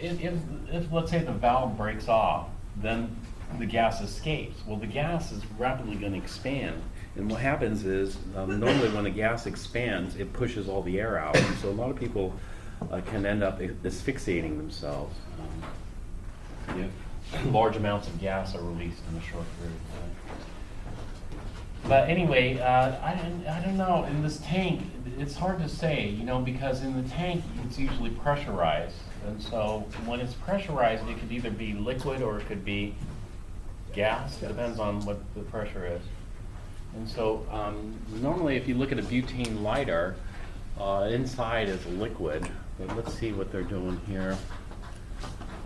if let's say the valve breaks off, then the gas escapes. Well, the gas is rapidly going to expand, and what happens is normally when the gas expands, it pushes all the air out, and so a lot of people can end up asphyxiating themselves if large amounts of gas are released in a short period of time. But anyway, I don't know. In this tank, it's hard to say, because in the tank it's usually pressurized. And so when it's pressurized, it could either be liquid or it could be gas. It depends on what the pressure is. And so normally if you look at a butane lighter, inside is liquid. But let's see what they're doing here.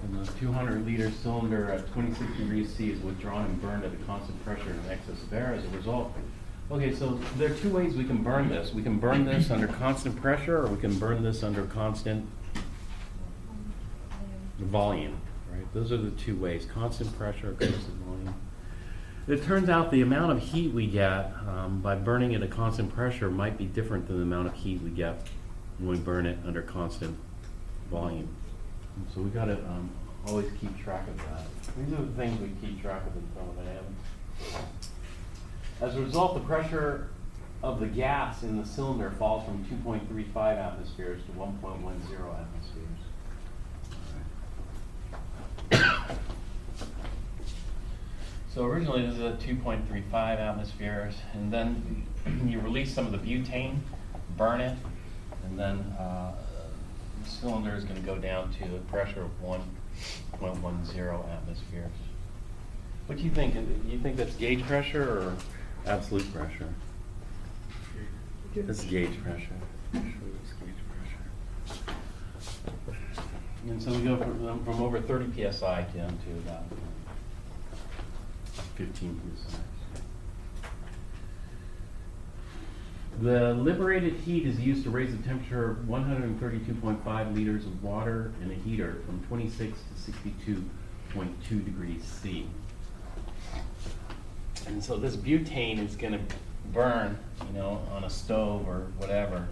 And the 200-liter cylinder at 26 degrees C is withdrawn and burned at a constant pressure in excess of air as a result. Okay, so there are two ways we can burn this. We can burn this under constant pressure, or we can burn this under constant volume, right? Those are the two ways, constant pressure or constant volume. It turns out the amount of heat we get by burning at a constant pressure might be different than the amount of heat we get when we burn it under constant volume. And so we got to always keep track of that. These are the things we keep track of in thermodynamics. As a result, the pressure of the gas in the cylinder falls from 2.35 atmospheres to 1.10 atmospheres. So originally this is at 2.35 atmospheres, and then you release some of the butane, burn it, and then the cylinder is going to go down to a pressure of 1.10 atmospheres. What do you think? You think that's gauge pressure or absolute pressure? That's gauge pressure. It's gauge pressure. And so we go from over 30 psi down to about 15 psi. The liberated heat is used to raise the temperature of 132.5 liters of water in a heater from 26 to 62.2 degrees C. And so this butane is going to burn, on a stove or whatever,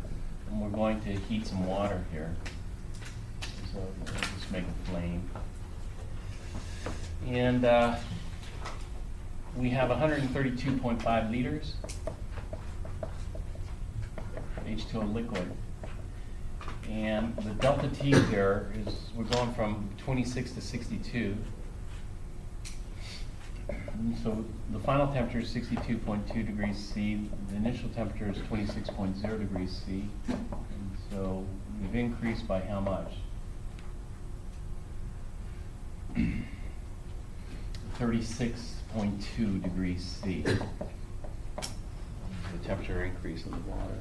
and we're going to heat some water here. So we'll just make a flame. And we have 132.5 liters. H2O liquid. And the delta T here is, we're going from 26 to 62. And so the final temperature is 62.2 degrees C. The initial temperature is 26.0 degrees C. And so we've increased by how much? 36.2 degrees C. The temperature increase in the water.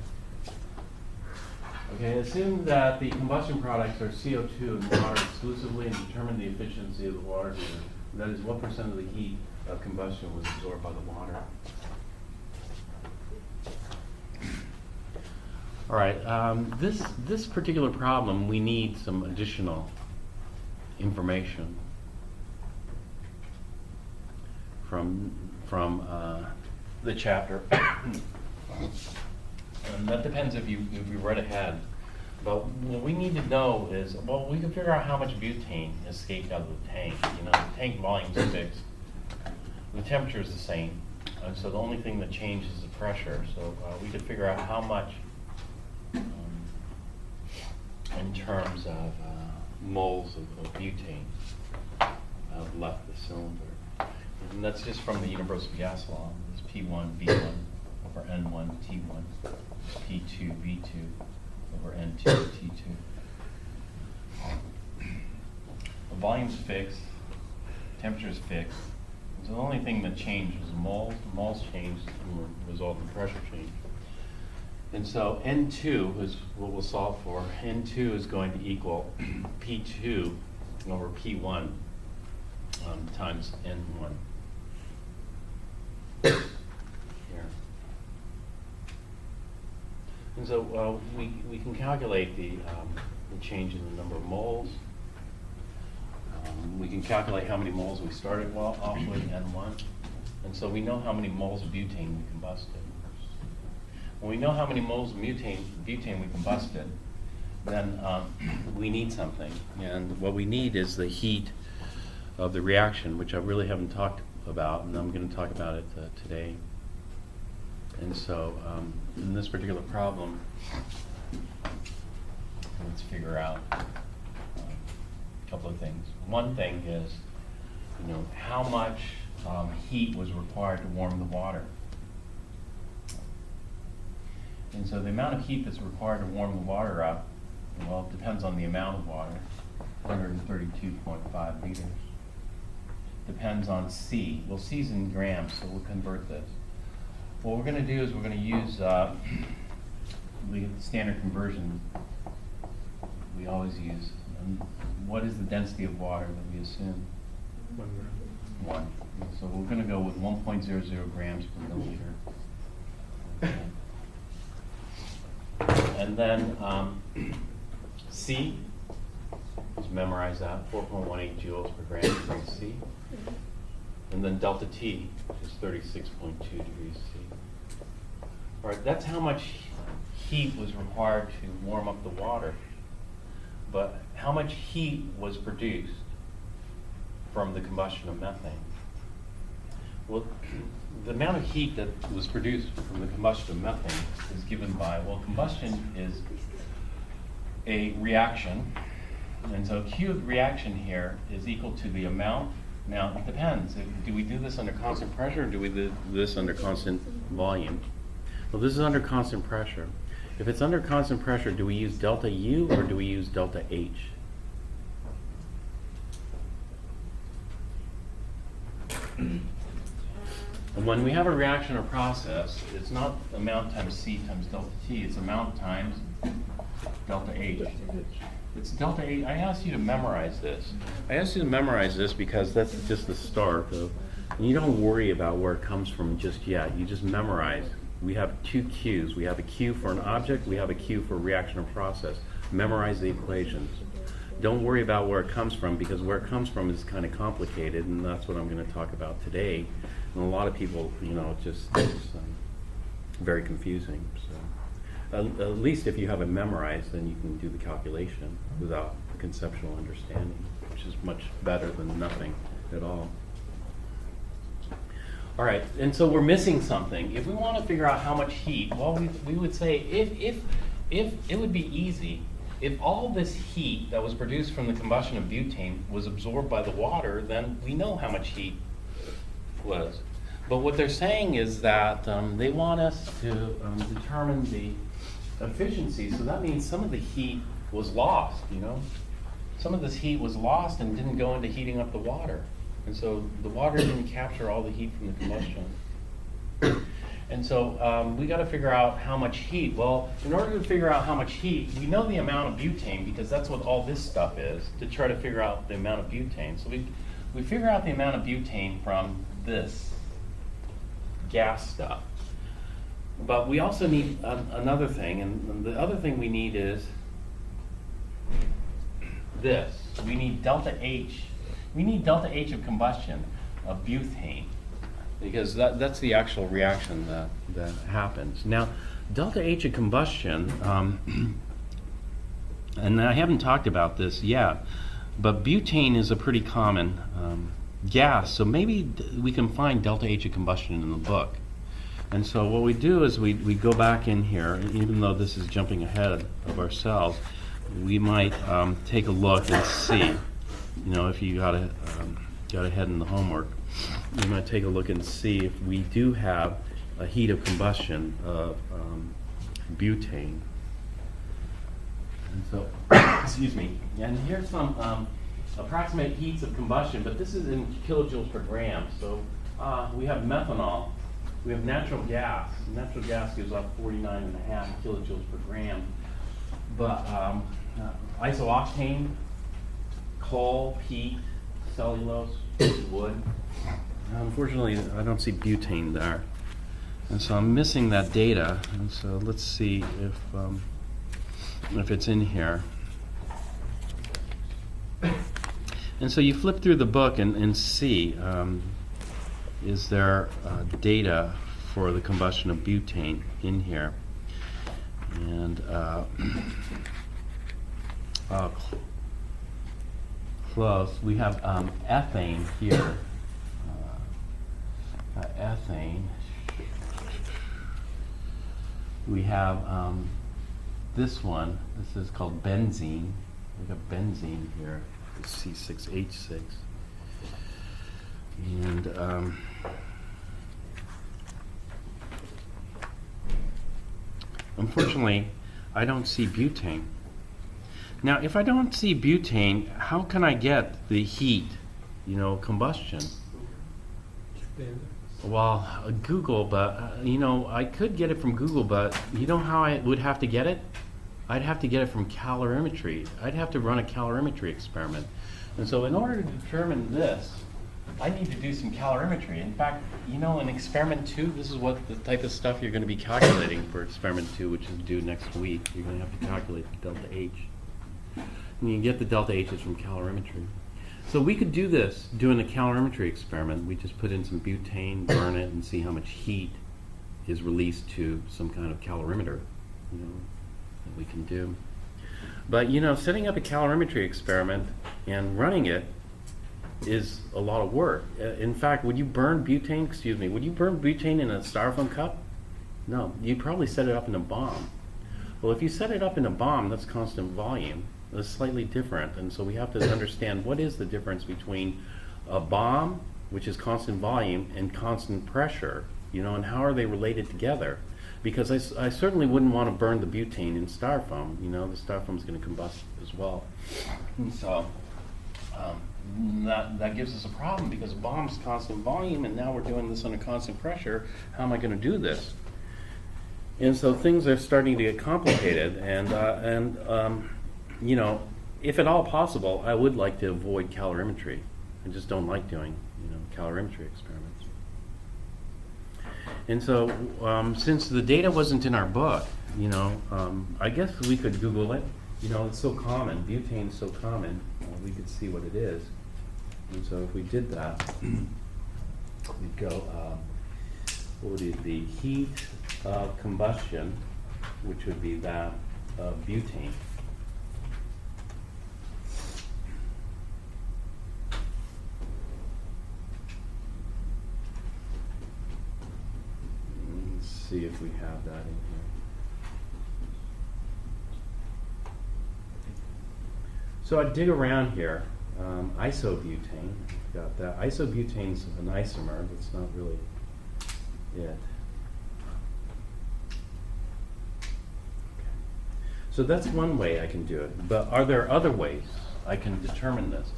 Okay, assume that the combustion products are CO2 and water exclusively and determine the efficiency of the water heater. That is, what % of the heat of combustion was absorbed by the water. All right, this particular problem, we need some additional information from the chapter. And that depends if you read ahead. But what we need to know is, well, we can figure out how much butane escaped out of the tank. The tank volume is fixed. The temperature is the same. And so the only thing that changes is the pressure. So we could figure out how much in terms of moles of butane left the cylinder. And that's just from the universal gas law. It's P1, V1 over N1, T1. P2, V2 over N2, T2. The volume's fixed, temperature's fixed. So the only thing that changed was the moles. The moles changed as a result of pressure change. And so N2 is what we'll solve for. N2 is going to equal P2 over P1 times N1. Here. And so we can calculate the change in the number of moles. We can calculate how many moles we started off with, N1. And so we know how many moles of butane we combusted. When we know how many moles of butane we combusted, then we need something. And what we need is the heat of the reaction, which I really haven't talked about, and I'm going to talk about it today. And so in this particular problem, let's figure out a couple of things. One thing is, how much heat was required to warm the water. And so the amount of heat that's required to warm the water up, well, it depends on the amount of water, 132.5 liters. Depends on C. Well, C's in grams, so we'll convert this. What we're going to do is we're going to use the standard conversion we always use. And what is the density of water that we assume? 1 gram. 1. So we're going to go with 1.00 grams per milliliter. Okay. And then C, just memorize that, 4.18 joules per gram from C. And then delta T is 36.2 degrees C. All right, that's how much heat was required to warm up the water. But how much heat was produced from the combustion of methane? Well, the amount of heat that was produced from the combustion of methane is given by, well, combustion is a reaction. And so Q of the reaction here is equal to the amount. Now, it depends. Do we do this under constant pressure or do we do this under constant volume? Well, this is under constant pressure. If it's under constant pressure, do we use delta U or do we use delta H? And when we have a reaction or process, it's not amount times C times delta T, it's amount times delta H. It's delta H. I asked you to memorize this. I asked you to memorize this because that's just the start of, and you don't worry about where it comes from just yet. You just memorize. We have two Q's. We have a Q for an object, we have a Q for a reaction or process. Memorize the equations. Don't worry about where it comes from, because where it comes from is kind of complicated, and that's what I'm going to talk about today. And a lot of people, it's very confusing. So, at least if you have it memorized, then you can do the calculation without conceptual understanding, which is much better than nothing at all. All right, and so we're missing something. If we want to figure out how much heat, well, we would say if it would be easy. If all this heat that was produced from the combustion of butane was absorbed by the water, then we know how much heat was. But what they're saying is that they want us to determine the efficiency, so that means some of the heat was lost, Some of this heat was lost and didn't go into heating up the water. And so the water didn't capture all the heat from the combustion. And so we got to figure out how much heat. Well, in order to figure out how much heat, we know the amount of butane because that's what all this stuff is, to try to figure out the amount of butane. So we figure out the amount of butane from this gas stuff. But we also need another thing, and the other thing we need is this. We need delta H. We need delta H of combustion of butane, because that's the actual reaction that happens. Now, delta H of combustion, and I haven't talked about this yet, but butane is a pretty common gas, so maybe we can find delta H of combustion in the book. And so what we do is we go back in here, and even though this is jumping ahead of ourselves, we might take a look and see, if you got ahead in the homework, you might take a look and see if we do have a heat of combustion of butane. And so, excuse me, and here's some approximate heats of combustion, but this is in kilojoules per gram. So we have methanol, we have natural gas. Natural gas gives off 49.5 kilojoules per gram. But isooctane, coal, peat, cellulose, wood. Unfortunately, I don't see butane there. And so I'm missing that data. And so let's see if it's in here. And so you flip through the book and see, is there data for the combustion of butane in here? And close. We have ethane here. Ethane. We have this one. This is called benzene. We got benzene here. C6H6. And unfortunately, I don't see butane. Now, if I don't see butane, how can I get the heat, combustion? Well, Google, but, I could get it from Google, but you know how I would have to get it? I'd have to get it from calorimetry. I'd have to run a calorimetry experiment. And so in order to determine this, I need to do some calorimetry. In fact, in experiment 2, this is what the type of stuff you're going to be calculating for experiment 2, which is due next week. You're going to have to calculate the delta H. And you can get the delta H's from calorimetry. So we could do this doing a calorimetry experiment. We just put in some butane, burn it, and see how much heat is released to some kind of calorimeter, that we can do. But, setting up a calorimetry experiment and running it is a lot of work. In fact, would you burn butane in a styrofoam cup? No, you'd probably set it up in a bomb. Well, if you set it up in a bomb, that's constant volume. That's slightly different, and so we have to understand what is the difference between a bomb, which is constant volume, and constant pressure, and how are they related together? Because I certainly wouldn't want to burn the butane in styrofoam. The styrofoam is going to combust as well. And so that gives us a problem, because a bomb's constant volume, and now we're doing this on a constant pressure. How am I going to do this? And so things are starting to get complicated, and if at all possible, I would like to avoid calorimetry. I just don't like doing, calorimetry experiments. And so, since the data wasn't in our book, I guess we could Google it. It's so common. Butane is so common. We could see what it is. And so, if we did that, we'd go. What would it be? Heat of combustion, which would be that of butane. See if we have that in here. So I dig around here. Isobutane, got that. Isobutane's an isomer. That's not really it. Okay. So that's one way I can do it. But are there other ways I can determine this?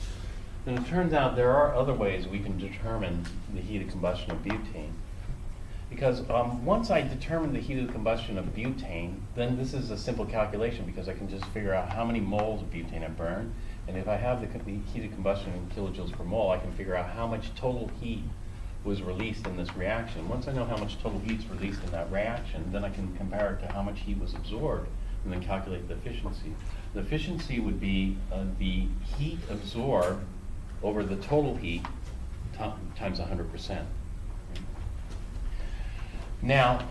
And it turns out there are other ways we can determine the heat of combustion of butane. Because once I determine the heat of combustion of butane, then this is a simple calculation, because I can just figure out how many moles of butane I burned. And if I have the heat of combustion in kilojoules per mole, I can figure out how much total heat was released in this reaction. Once I know how much total heat is released in that reaction, then I can compare it to how much heat was absorbed, and then calculate the efficiency. The efficiency would be the heat absorbed over the total heat times 100%. Now,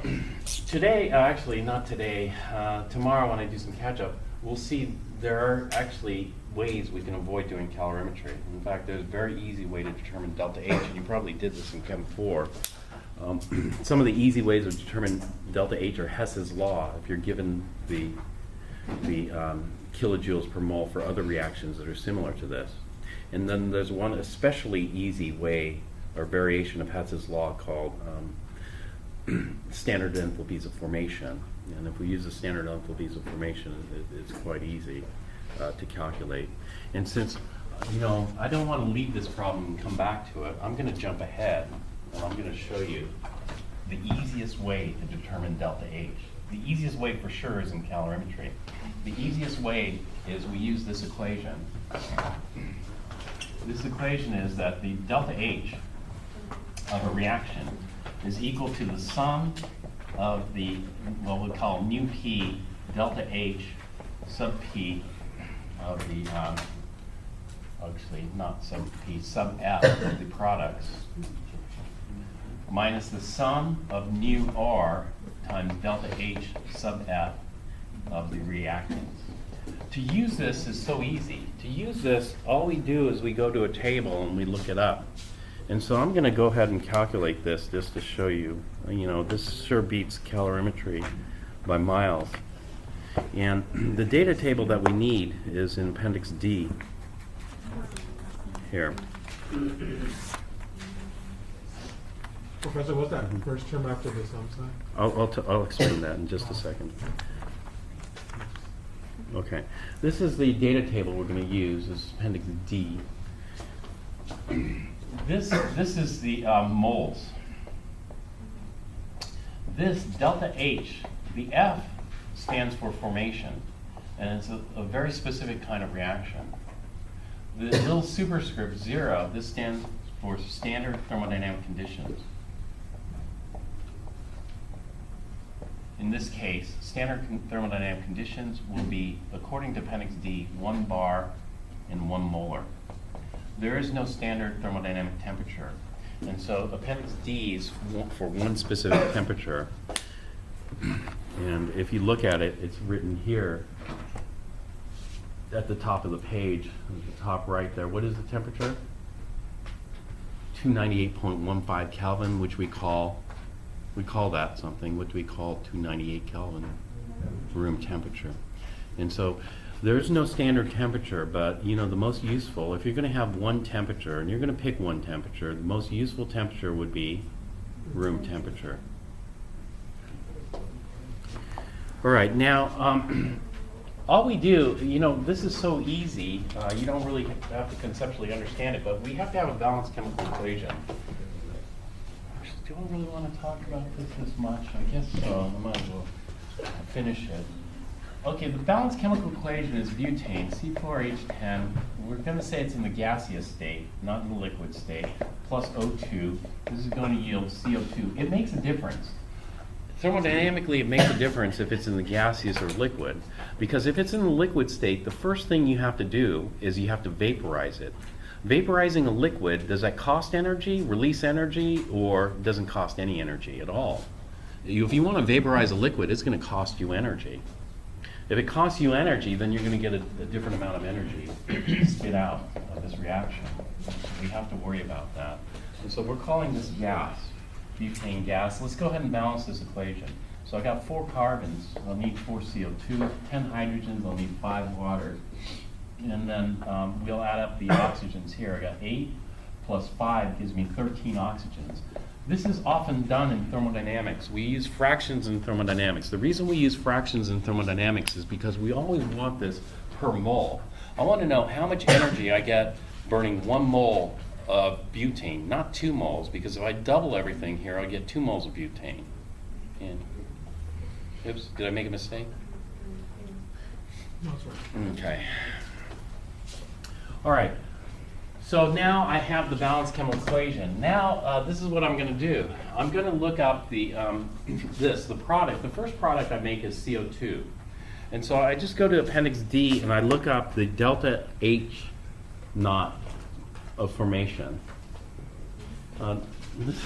today, actually not today, tomorrow when I do some catch-up, we'll see there are actually ways we can avoid doing calorimetry. In fact, there's a very easy way to determine delta H, and you probably did this in Chem 4. Some of the easy ways of determine delta H are Hess's law, if you're given the kilojoules per mole for other reactions that are similar to this. And then there's one especially easy way, or variation of Hess's law, called standard enthalpies of formation. And if we use the standard enthalpies of formation, it's quite easy to calculate. And since I don't want to leave this problem and come back to it, I'm going to jump ahead, and I'm going to show you the easiest way to determine delta H. The easiest way for sure is in calorimetry. The easiest way is we use this equation. This equation is that the delta H of a reaction is equal to the sum of the, what we call mu p delta H sub p of the, actually not sub p, sub f of the products, minus the sum of mu r times delta H sub f of the reactants. to use this is so easy. To use this, all we do is we go to a table and we look it up. And so I'm going to go ahead and calculate this just to show you. You know, this sure beats calorimetry by miles. And the data table that we need is in Appendix D here. Professor, what's that first term after the sum sign? I'll explain that in just a second. Okay, this is the data table we're going to use. This is Appendix D. This is the moles. This delta H, the F stands for formation, and it's a very specific kind of reaction. The little superscript 0, this stands for standard thermodynamic conditions. In this case, standard thermodynamic conditions will be, according to Appendix D, 1 bar and 1 molar. There is no standard thermodynamic temperature. And so Appendix D is for one specific temperature. And if you look at it, it's written here at the top of the page, at the top right there. What is the temperature? 298.15 Kelvin, which we call that something, which we call 298 Kelvin, room temperature. And so there is no standard temperature, but you know, the most useful, if you're going to have one temperature, and you're going to pick one temperature, the most useful temperature would be room temperature. All right, now, all we do, you know, this is so easy, you don't really have to conceptually understand it, but we have to have a balanced chemical equation. Do I really want to talk about this much? I guess so. I might as well finish it. Okay, the balanced chemical equation is butane, C4H10. We're going to say it's in the gaseous state, not in the liquid state, plus O2. This is going to yield CO2. It makes a difference. Thermodynamically, it makes a difference if it's in the gaseous or liquid, because if it's in the liquid state, the first thing you have to do is you have to vaporize it. Vaporizing a liquid, does that cost energy, release energy, or doesn't cost any energy at all? If you want to vaporize a liquid, it's going to cost you energy. If it costs you energy, then you're going to get a different amount of energy spit out of this reaction. We have to worry about that. And so we're calling this gas, butane gas. Let's go ahead and balance this equation. So I got 4 carbons, I'll need 4 CO2, 10 hydrogens, I'll need 5 waters. And then we'll add up the oxygens here. I got 8 plus 5 gives me 13 oxygens. This is often done in thermodynamics. We use fractions in thermodynamics. The reason we use fractions in thermodynamics is because we always want this per mole. I want to know how much energy I get burning 1 mole of butane, not 2 moles, because if I double everything here, I'll get 2 moles of butane. And, oops, did I make a mistake? No, that's right. Okay. All right, so now I have the balanced chemical equation. Now, this is what I'm going to do. I'm going to look up the product. The first product I make is CO2. And so I just go to Appendix D and I look up the delta H naught of formation.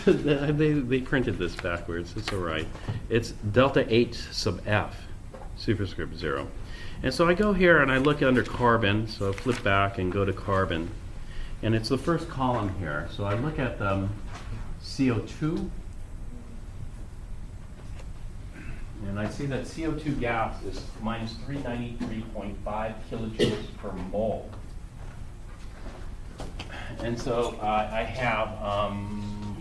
They printed this backwards, it's all right. It's delta H sub F, superscript 0. And so I go here and I look under carbon, so I flip back and go to carbon. And it's the first column here. So I look at CO2, and I see that CO2 gas is minus 393.5 kilojoules per mole. And so I have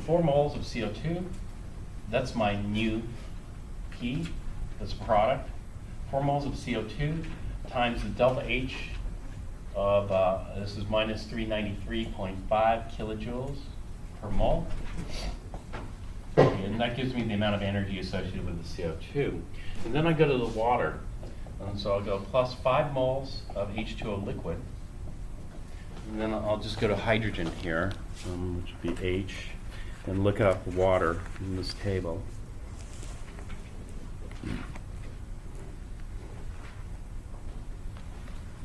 4 moles of CO2. That's my new P, that's product. 4 moles of CO2 times the delta H of, this is minus 393.5 kilojoules per mole. And that gives me the amount of energy associated with the CO2. And then I go to the water. And so I'll go plus 5 moles of H2O liquid. And then I'll just go to hydrogen here, which would be H, and look up water in this table.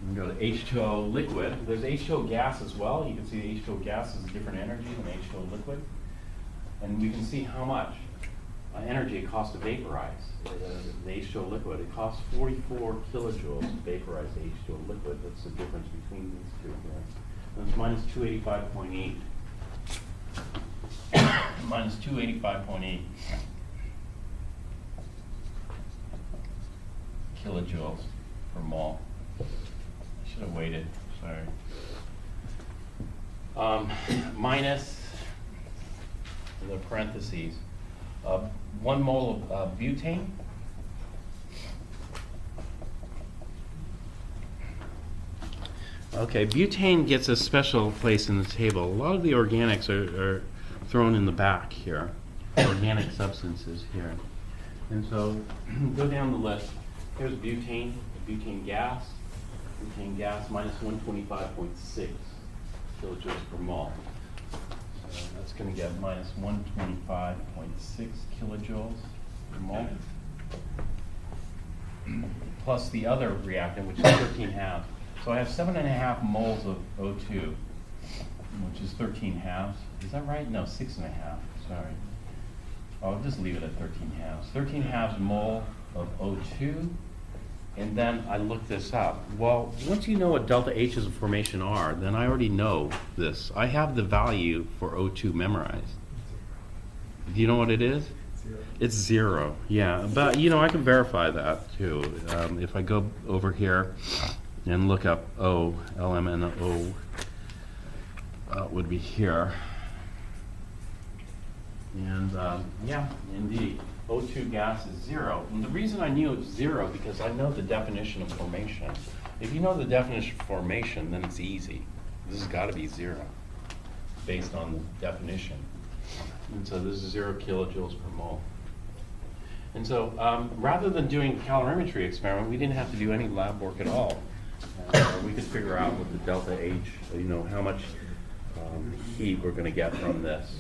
And go to H2O liquid. There's H2O gas as well. You can see the H2O gas is a different energy than H2O liquid. And we can see how much. energy it costs to vaporize the H2O liquid. It costs 44 kilojoules to vaporize the H2O liquid. That's the difference between these two here. And it's minus 285.8. Minus 285.8 kilojoules per mole. I should have waited, sorry. Minus the parentheses, 1 mole of butane. Okay, butane gets a special place in the table. A lot of the organics are thrown in the back here, organic substances here. And so, go down the list. Here's butane, butane gas minus 125.6 kilojoules per mole. So that's going to get minus 125.6 kilojoules per mole. Plus the other reactant, which is 13 halves. So I have 7.5 moles of O2, which is 13 halves. Is that right? No, 6.5. Sorry. I'll just leave it at 13 halves. 13 halves mole of O2. And then I look this up. Well, once you know what delta H's of formation are, then I already know this. I have the value for O2 memorized. Do you know what it is? It's 0. Yeah, but I can verify that too. If I go over here and look up O, LMNO, would be here. And yeah, indeed, O2 gas is 0. And the reason I knew it was 0 because I know the definition of formation. If you know the definition of formation, then it's easy. This has got to be 0 based on the definition. And so this is 0 kilojoules per mole. And so rather than doing a calorimetry experiment, we didn't have to do any lab work at all. We could figure out what the delta H, how much heat we're going to get from this.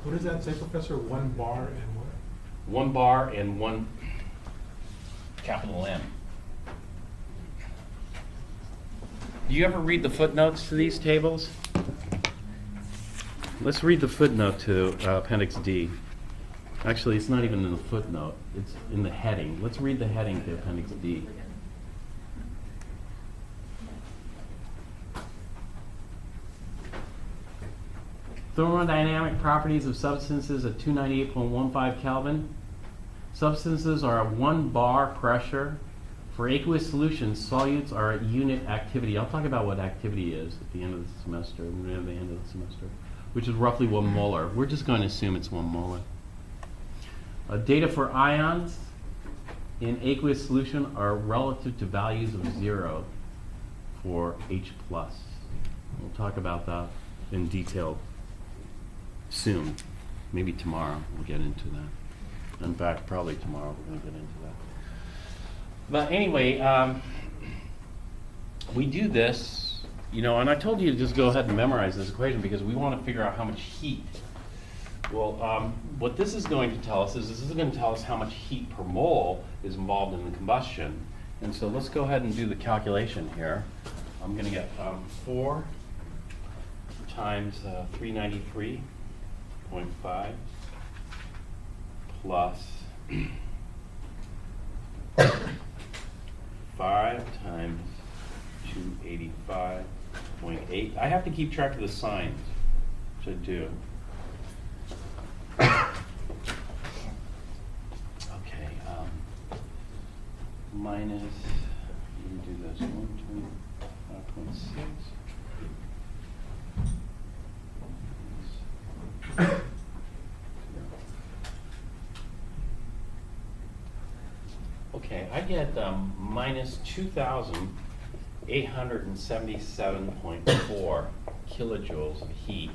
What does that say, Professor? 1 bar and what? 1 bar and 1 capital M. Do you ever read the footnotes to these tables? Let's read the footnote to Appendix D. Actually, it's not even in the footnote. It's in the heading. Let's read the heading to Appendix D. Thermodynamic properties of substances at 298.15 Kelvin. Substances are at 1 bar pressure. For aqueous solutions, solutes are at unit activity. I'll talk about what activity is at the end of the semester, which is roughly 1 molar. We're just going to assume it's 1 molar. Data for ions in aqueous solution are relative to values of 0 for H+. We'll talk about that in detail soon. Maybe tomorrow we'll get into that. In fact, probably tomorrow we're going to get into that. But anyway, we do this, and I told you to just go ahead and memorize this equation because we want to figure out how much heat. Well, what this is going to tell us is this is going to tell us how much heat per mole is involved in the combustion. And so let's go ahead and do the calculation here. I'm going to get 4 times 393.5 plus 5 times 285.8. I have to keep track of the signs, which I do. Okay, minus, let me do this, 125.6. Okay, I get minus 2,877.4 kilojoules of heat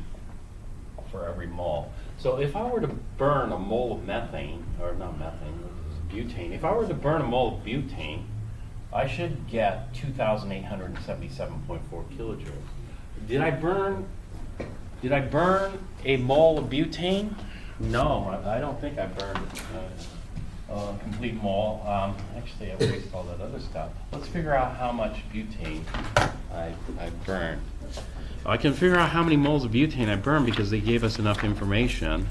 for every mole. So if I were to burn a mole of methane, or not methane, butane, if I were to burn a mole of butane, I should get 2,877.4 kilojoules. Did I burn a mole of butane? No, I don't think I burned a complete mole. Actually, I wasted all that other stuff. Let's figure out how much butane I burned. I can figure out how many moles of butane I burned because they gave us enough information.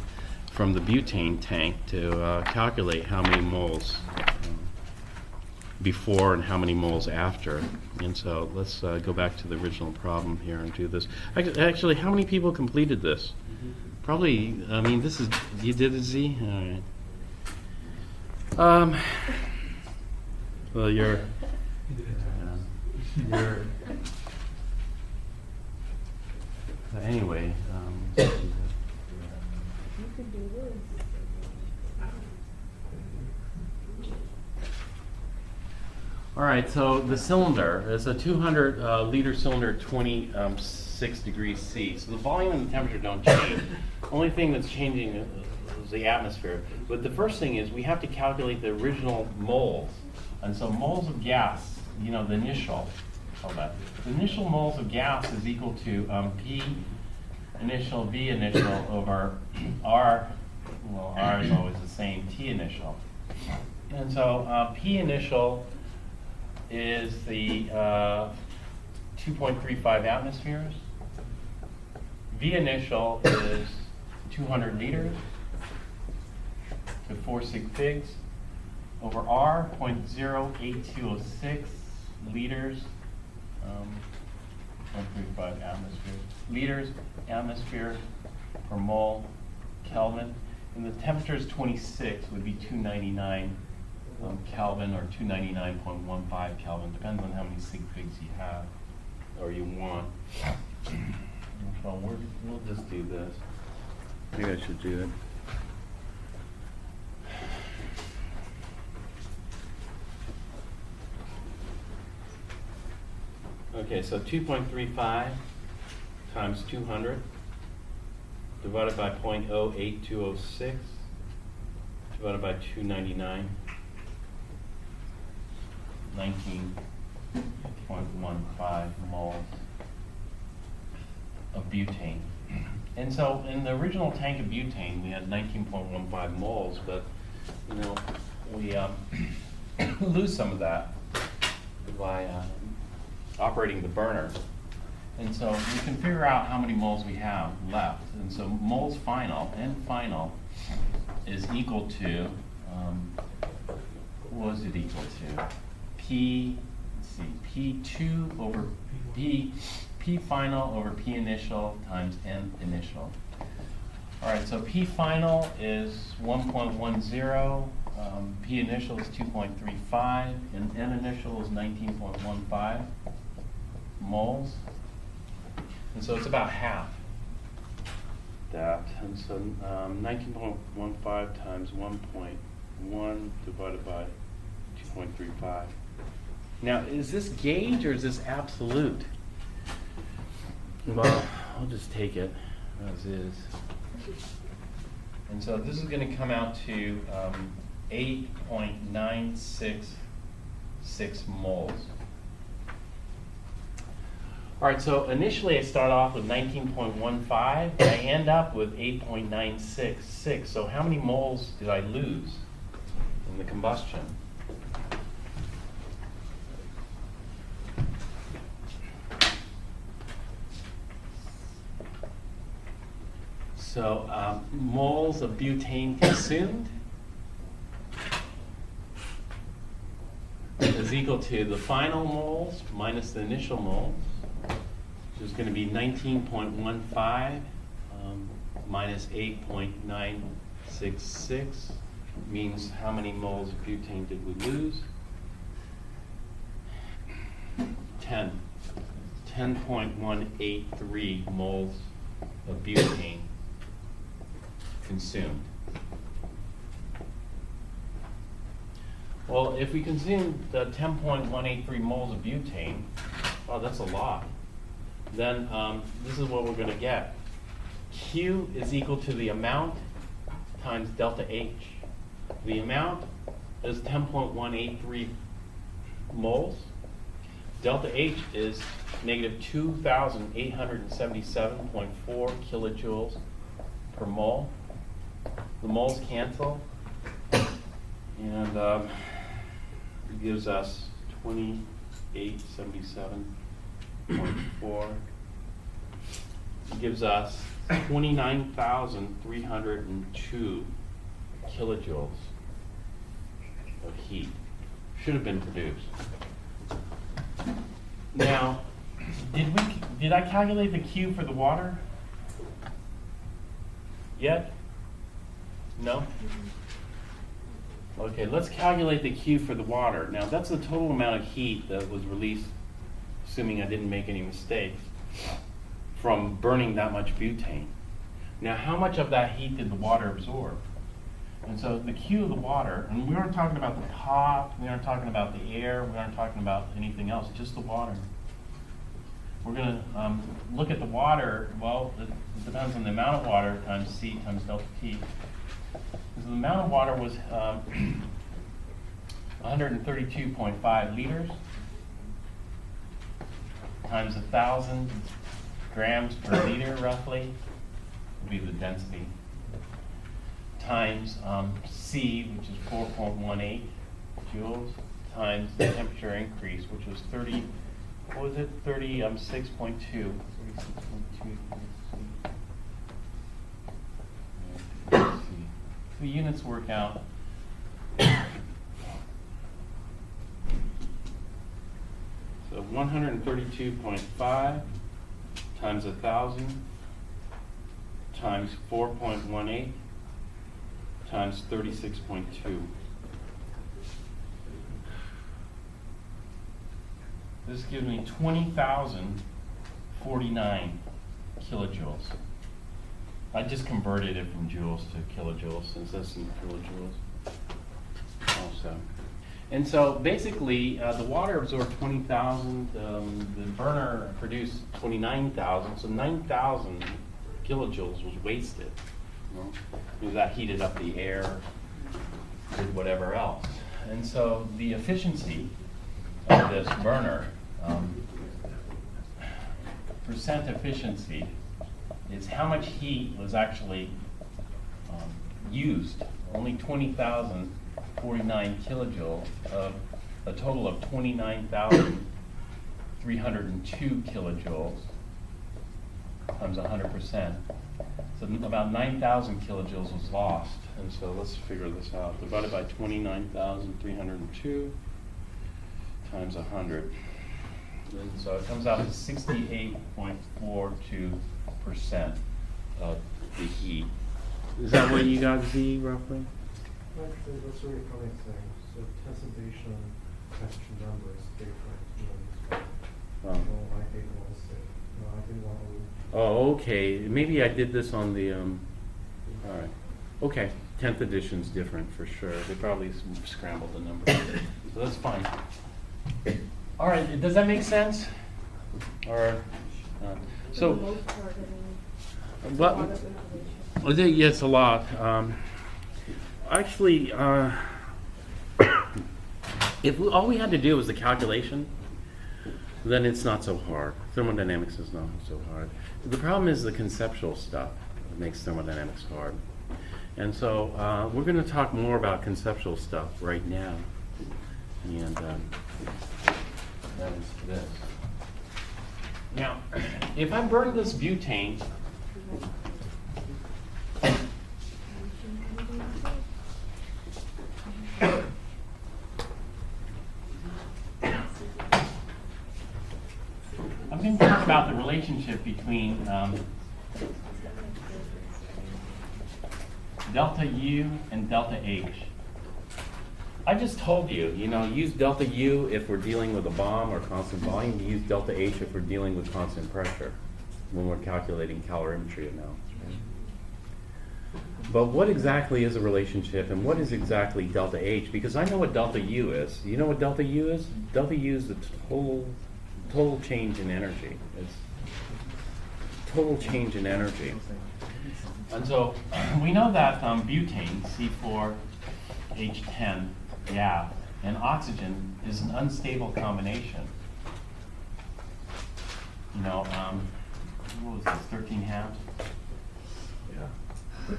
from the butane tank to calculate how many moles before and how many moles after. And so let's go back to the original problem here and do this. Actually, how many people completed this? Probably, I mean, this is, you did it, Z? All right. Well, you're anyway, You could do this. all right, so the cylinder is a 200 liter cylinder, 26 degrees C. So the volume and the temperature don't change. Only thing that's changing is the atmosphere. But the first thing is we have to calculate the original moles. And so moles of gas, you know, the initial, hold that. The initial moles of gas is equal to P initial, V initial over R, well, R is always the same, T initial. And so P initial is the 2.35 atmospheres. V initial is 200 liters to 4 sig figs over R, 0.08206 liters, 0.35 atmospheres, liters, atmosphere per mole, Kelvin. And the temperature is 26, would be 299 Kelvin or 299.15 Kelvin, depends on how many sig figs you have or you want. So we'll just do this. Maybe I should do it. Okay, so 2.35 times 200 divided by 0.08206 divided by 299, 19.15 moles of butane. And so in the original tank of butane, we had 19.15 moles, but you know, we lose some of that by operating the burner. And so we can figure out how many moles we have left. And so moles final, N final, is equal to, what is it equal to? P, let's see, P2 over P final over P initial times N initial. All right, so P final is 1.10, P initial is 2.35, and N initial is 19.15 moles. And so it's about half that. And so 19.15 times 1.1 divided by 2.35. Now, is this gauge or is this absolute? Well, I'll just take it as is. And so this is going to come out to 8.966 moles. All right, so initially I start off with 19.15. I end up with 8.966. So how many moles did I lose in the combustion? So moles of butane consumed is equal to the final moles minus the initial moles, which is going to be 19.15 minus 8.966, means how many moles of butane did we lose? 10.183 moles of butane consumed. Well, if we consume the 10.183 moles of butane, oh, that's a lot. Then this is what we're going to get. Q is equal to the amount times delta H. The amount is 10.183 moles. Delta H is negative 2,877.4 kilojoules per mole. The moles cancel, and it gives us 2877.4. It gives us 29,302 kilojoules of heat should have been produced. Now, did I calculate the Q for the water? Yet? No? Okay, let's calculate the Q for the water. Now, that's the total amount of heat that was released, assuming I didn't make any mistakes, from burning that much butane. Now, how much of that heat did the water absorb? And so the Q of the water, and we aren't talking about the pop, we aren't talking about the air, we aren't talking about anything else, just the water. We're going to look at the water. Well, it depends on the amount of water times C times delta T. So the amount of water was 132.5 liters times 1,000 grams per liter, roughly, would be the density, times C, which is 4.18 joules, times the temperature increase, which was 30. What was it? 36.2. 36.2. The units work out. So 132.5 times 1,000 times 4.18 times 36.2. This gives me 20,049 kilojoules. I just converted it from joules to kilojoules since that's in kilojoules also. And so basically, the water absorbed 20,000, the burner produced 29,000, so 9,000 kilojoules was wasted. You know? Because that heated up the air, did whatever else. And so the efficiency of this burner, percent efficiency, is how much heat was actually used. Only 20,049 kilojoules of a total of 29,302 kilojoules times 100%. So about 9,000 kilojoules was lost. And so let's figure this out. Divided by 29,302 times 100. And so it comes out to 68.42% of the heat. Is that what you got, Z, roughly? Actually, that's what you're probably saying. So tesselation question number is different. Oh. No, I think one is safe. No, I think one will. Oh, okay. Maybe I did this on the, all right. Okay, 10th edition's different for sure. They probably scrambled the number. So that's fine. All right, does that make sense? Or, For the most part, I mean, it's a what? lot of information. I think, yeah, it's a lot. Actually, if all we had to do was the calculation, then it's not so hard. Thermodynamics is not so hard. The problem is the conceptual stuff that makes thermodynamics hard. And so we're going to talk more about conceptual stuff right now. And that is this. Now, if I burn this butane, I'm going to talk about the relationship between delta U and delta H. I just told you, use delta U if we're dealing with a bomb or constant volume. Use delta H if we're dealing with constant pressure when we're calculating calorimetry amounts. Right? But what exactly is a relationship and what is exactly delta H? Because I know what delta U is. You know what delta U is? Delta U is the total change in energy. It's total change in energy. And so we know that butane, C4H10 gas, and oxygen is an unstable combination. What was this, 13 halves? Yeah. So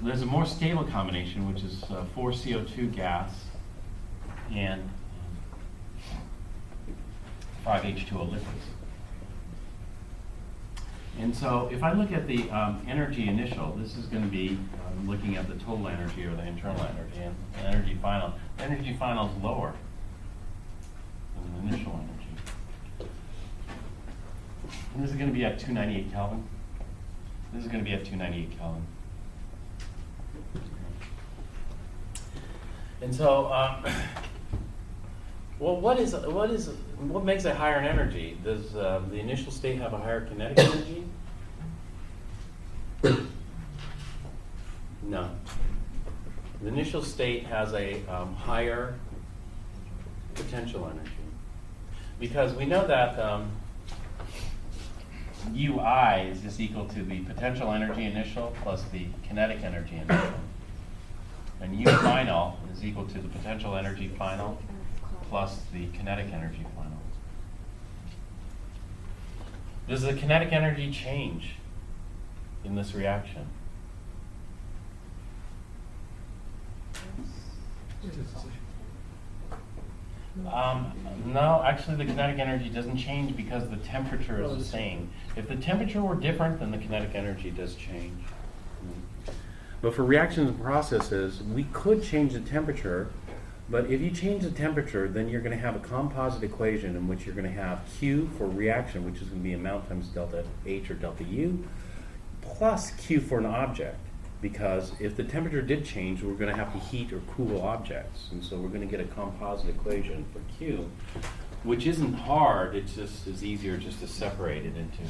there's a more stable combination, which is 4 CO2 gas and 5 H2O liquids. And so if I look at the energy initial, this is going to be looking at the total energy or the internal energy, and the energy final. The energy final is lower than the initial energy. And this is going to be at 298 Kelvin. This is going to be at 298 Kelvin. And so, well, what makes it higher in energy? Does the initial state have a higher kinetic energy? No. The initial state has a higher potential energy, because we know that UI is just equal to the potential energy initial plus the kinetic energy initial. And U final is equal to the potential energy final plus the kinetic energy final. Does the kinetic energy change in this reaction? No, actually the kinetic energy doesn't change because the temperature is the same. If the temperature were different, then the kinetic energy does change. But for reactions and processes, we could change the temperature, but if you change the temperature, then you're going to have a composite equation in which you're going to have Q for reaction, which is going to be amount times delta H or delta U, plus Q for an object. Because if the temperature did change, we're going to have to heat or cool objects. And so we're going to get a composite equation for Q, which isn't hard. It's just is easier just to separate it into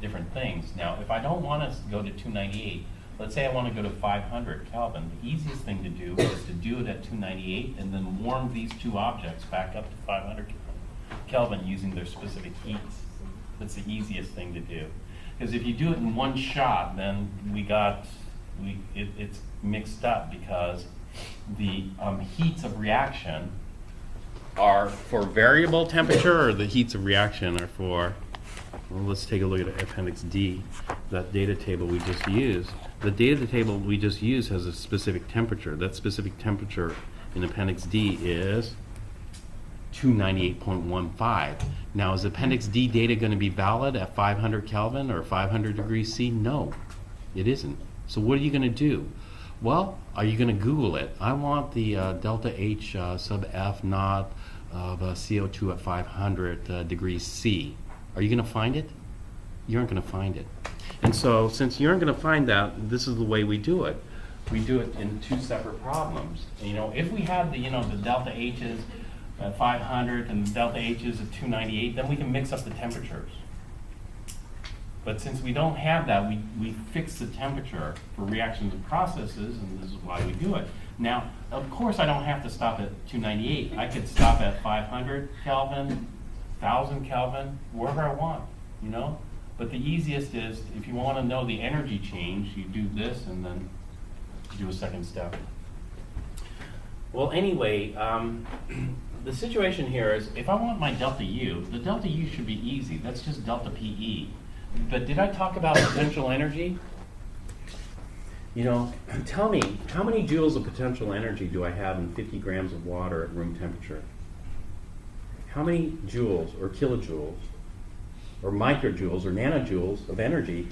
different things. Now, if I don't want to go to 298, let's say I want to go to 500 Kelvin, the easiest thing to do is to do it at 298 and then warm these two objects back up to 500 Kelvin using their specific heats. That's the easiest thing to do. Because if you do it in one shot, then it's mixed up, because the heats of reaction are for variable temperature, or the heats of reaction are for, well, let's take a look at Appendix D, that data table we just used. The data table we just used has a specific temperature. That specific temperature in Appendix D is 298.15. Now, is Appendix D data going to be valid at 500 Kelvin or 500 degrees C? No, it isn't. So what are you going to do? Well, are you going to Google it? I want the delta H sub F naught of CO2 at 500 degrees C. Are you going to find it? You aren't going to find it. And so since you aren't going to find that, this is the way we do it. We do it in two separate problems. You know, if we had the, the delta H's at 500 and the delta H's at 298, then we can mix up the temperatures. But since we don't have that, we fix the temperature for reactions and processes, and this is why we do it. Now, of course, I don't have to stop at 298. I could stop at 500 Kelvin, 1,000 Kelvin, wherever I want, But the easiest is, if you want to know the energy change, you do this and then do a second step. Well, anyway, the situation here is, if I want my delta U, the delta U should be easy. That's just delta PE. But did I talk about potential energy? Tell me, how many joules of potential energy do I have in 50 grams of water at room temperature? How many joules or kilojoules or microjoules or nanojoules of energy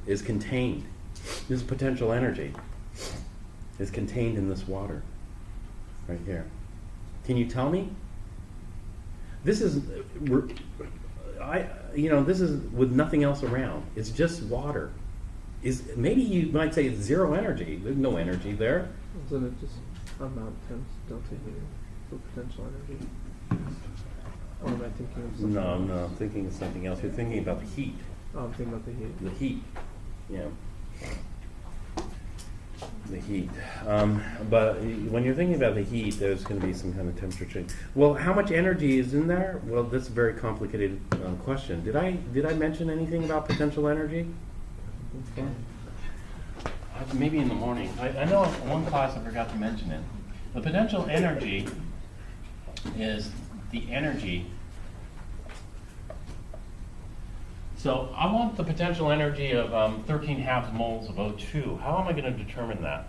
is contained? This potential energy is contained in this water right here. Can you tell me? This is this is with nothing else around. It's just water. Maybe you might say it's zero energy. There's no energy there. Isn't it just amount times delta U for potential energy? Or am I thinking of something else? No, I'm thinking of something else. You're thinking about the heat. Oh, I'm thinking about the heat. The heat, yeah. The heat. But when you're thinking about the heat, there's going to be some kind of temperature change. Well, how much energy is in there? Well, that's a very complicated question. Did I mention anything about potential energy? Okay. Maybe in the morning. I know in one class I forgot to mention it. The potential energy is the energy. So I want the potential energy of 13 halves moles of O2. How am I going to determine that?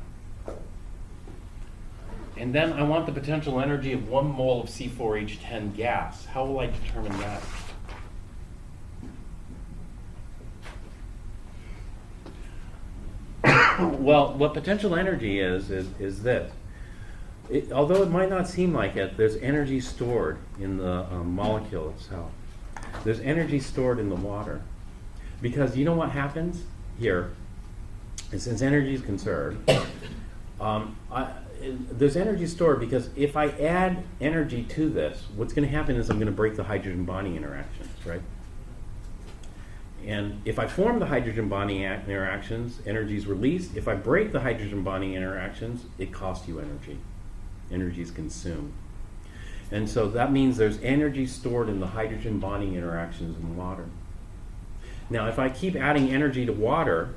And then I want the potential energy of 1 mole of C4H10 gas. How will I determine that? Well, what potential energy is this. Although it might not seem like it, there's energy stored in the molecule itself. There's energy stored in the water. Because you know what happens here? And since energy is conserved, there's energy stored because if I add energy to this, what's going to happen is I'm going to break the hydrogen bonding interactions, right? And if I form the hydrogen bonding interactions, energy is released. If I break the hydrogen bonding interactions, it costs you energy. Energy is consumed. And so that means there's energy stored in the hydrogen bonding interactions in water. Now, if I keep adding energy to water,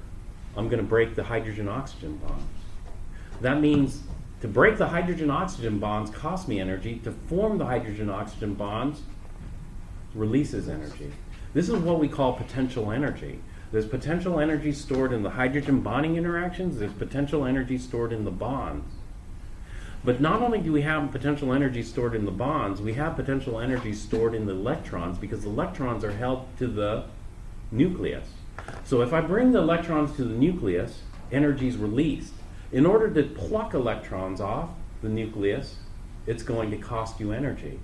I'm going to break the hydrogen-oxygen bonds. That means to break the hydrogen-oxygen bonds costs me energy. To form the hydrogen-oxygen bonds releases energy. This is what we call potential energy. There's potential energy stored in the hydrogen bonding interactions. There's potential energy stored in the bonds. But not only do we have potential energy stored in the bonds, we have potential energy stored in the electrons because the electrons are held to the nucleus. So if I bring the electrons to the nucleus, energy is released. In order to pluck electrons off the nucleus, it's going to cost you energy,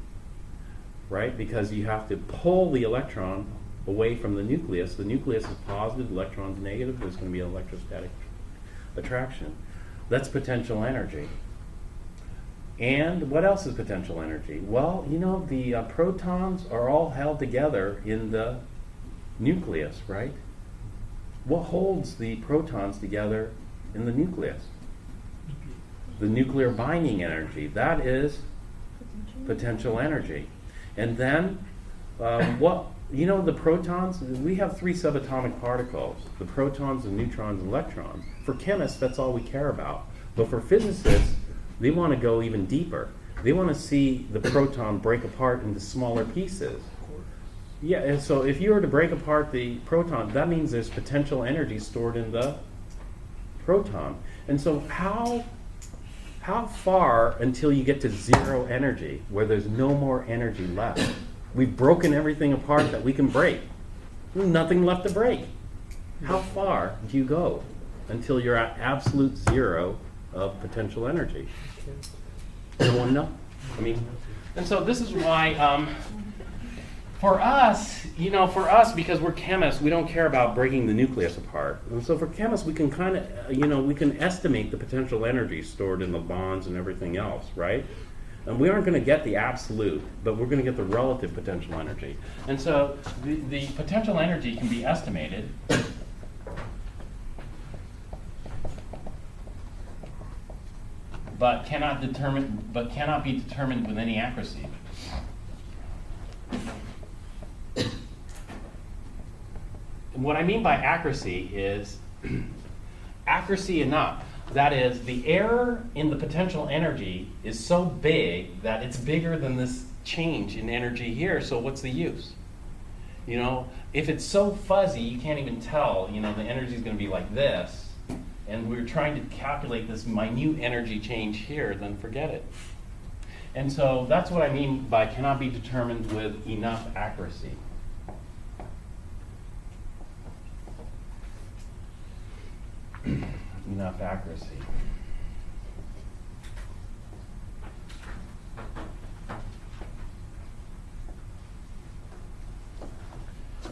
right? Because you have to pull the electron away from the nucleus. The nucleus is positive, the electron's negative, there's going to be an electrostatic attraction. That's potential energy. And what else is potential energy? Well, you know, the protons are all held together in the nucleus, right? What holds the protons together in the nucleus? The nuclear binding energy. That is potential energy. And then, the protons, we have 3 subatomic particles, the protons, the neutrons, and electrons. For chemists, that's all we care about. But for physicists, they want to go even deeper. They want to see the proton break apart into smaller pieces. Yeah, and so if you were to break apart the proton, that means there's potential energy stored in the proton. And so how far until you get to zero energy, where there's no more energy left? We've broken everything apart that we can break. There's nothing left to break. How far do you go until you're at absolute zero of potential energy? No one knows. And so this is why, for us, because we're chemists, we don't care about breaking the nucleus apart. And so for chemists, we can kind of, we can estimate the potential energy stored in the bonds and everything else, right? And we aren't going to get the absolute, but we're going to get the relative potential energy. And so the potential energy can be estimated. But cannot be determined with any accuracy. What I mean by accuracy is accuracy enough. That is, the error in the potential energy is so big that it's bigger than this change in energy here, so what's the use? If it's so fuzzy, you can't even tell, the energy is going to be like this, and we're trying to calculate this minute energy change here, then forget it. And so that's what I mean by cannot be determined with enough accuracy. Enough accuracy.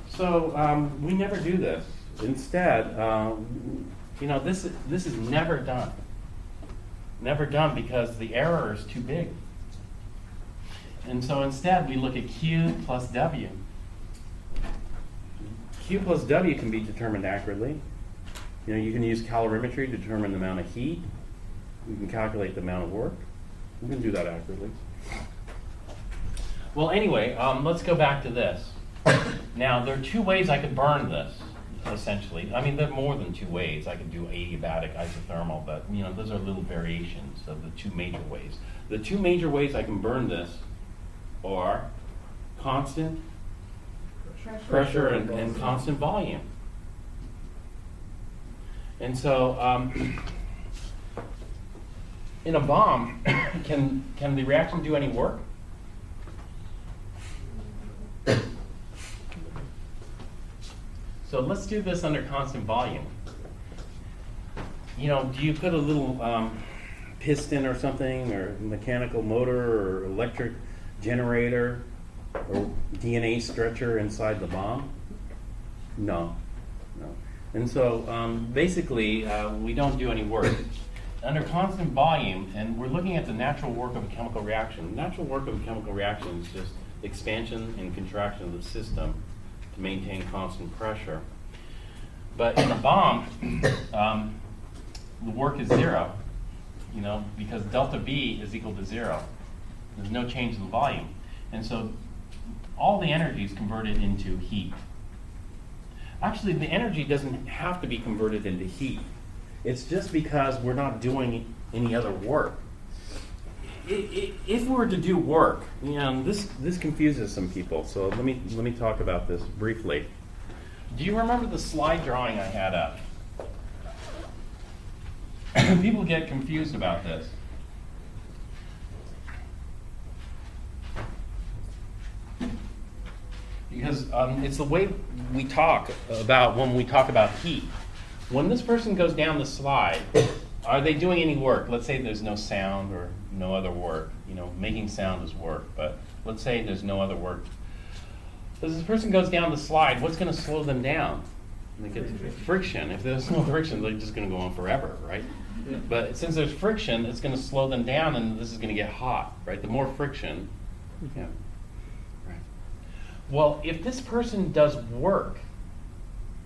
So we never do this. Instead, this is never done. Never done because the error is too big. And so instead we look at Q plus W. Q plus W can be determined accurately. You can use calorimetry to determine the amount of heat. You can calculate the amount of work. You can do that accurately. Well, anyway, let's go back to this. Now, there are 2 ways I could burn this, essentially. There are more than 2 ways. I could do adiabatic, isothermal, but those are little variations of the 2 major ways. The 2 major ways I can burn this are constant pressure and constant volume. And so, in a bomb, can the reaction do any work? So let's do this under constant volume. do you put a little piston or something, or mechanical motor, or electric generator, or DNA stretcher inside the bomb? No. And so basically, we don't do any work. Under constant volume, and we're looking at the natural work of a chemical reaction. The natural work of a chemical reaction is just expansion and contraction of the system to maintain constant pressure. But in a bomb, the work is zero, because delta V is equal to zero. There's no change in the volume. And so all the energy is converted into heat. Actually, the energy doesn't have to be converted into heat. It's just because we're not doing any other work. If we were to do work, this confuses some people. So let me talk about this briefly. Do you remember the slide drawing I had up? People get confused about this. Because it's the way we talk about when we talk about heat. When this person goes down the slide, are they doing any work? Let's say there's no sound or no other work. Making sound is work, but let's say there's no other work. As this person goes down the slide, what's going to slow them down? Friction. If there's no friction, they're just going to go on forever, right? Yeah. But since there's friction, it's going to slow them down, and this is going to get hot, right? The more friction, yeah. Right. Well, if this person does work,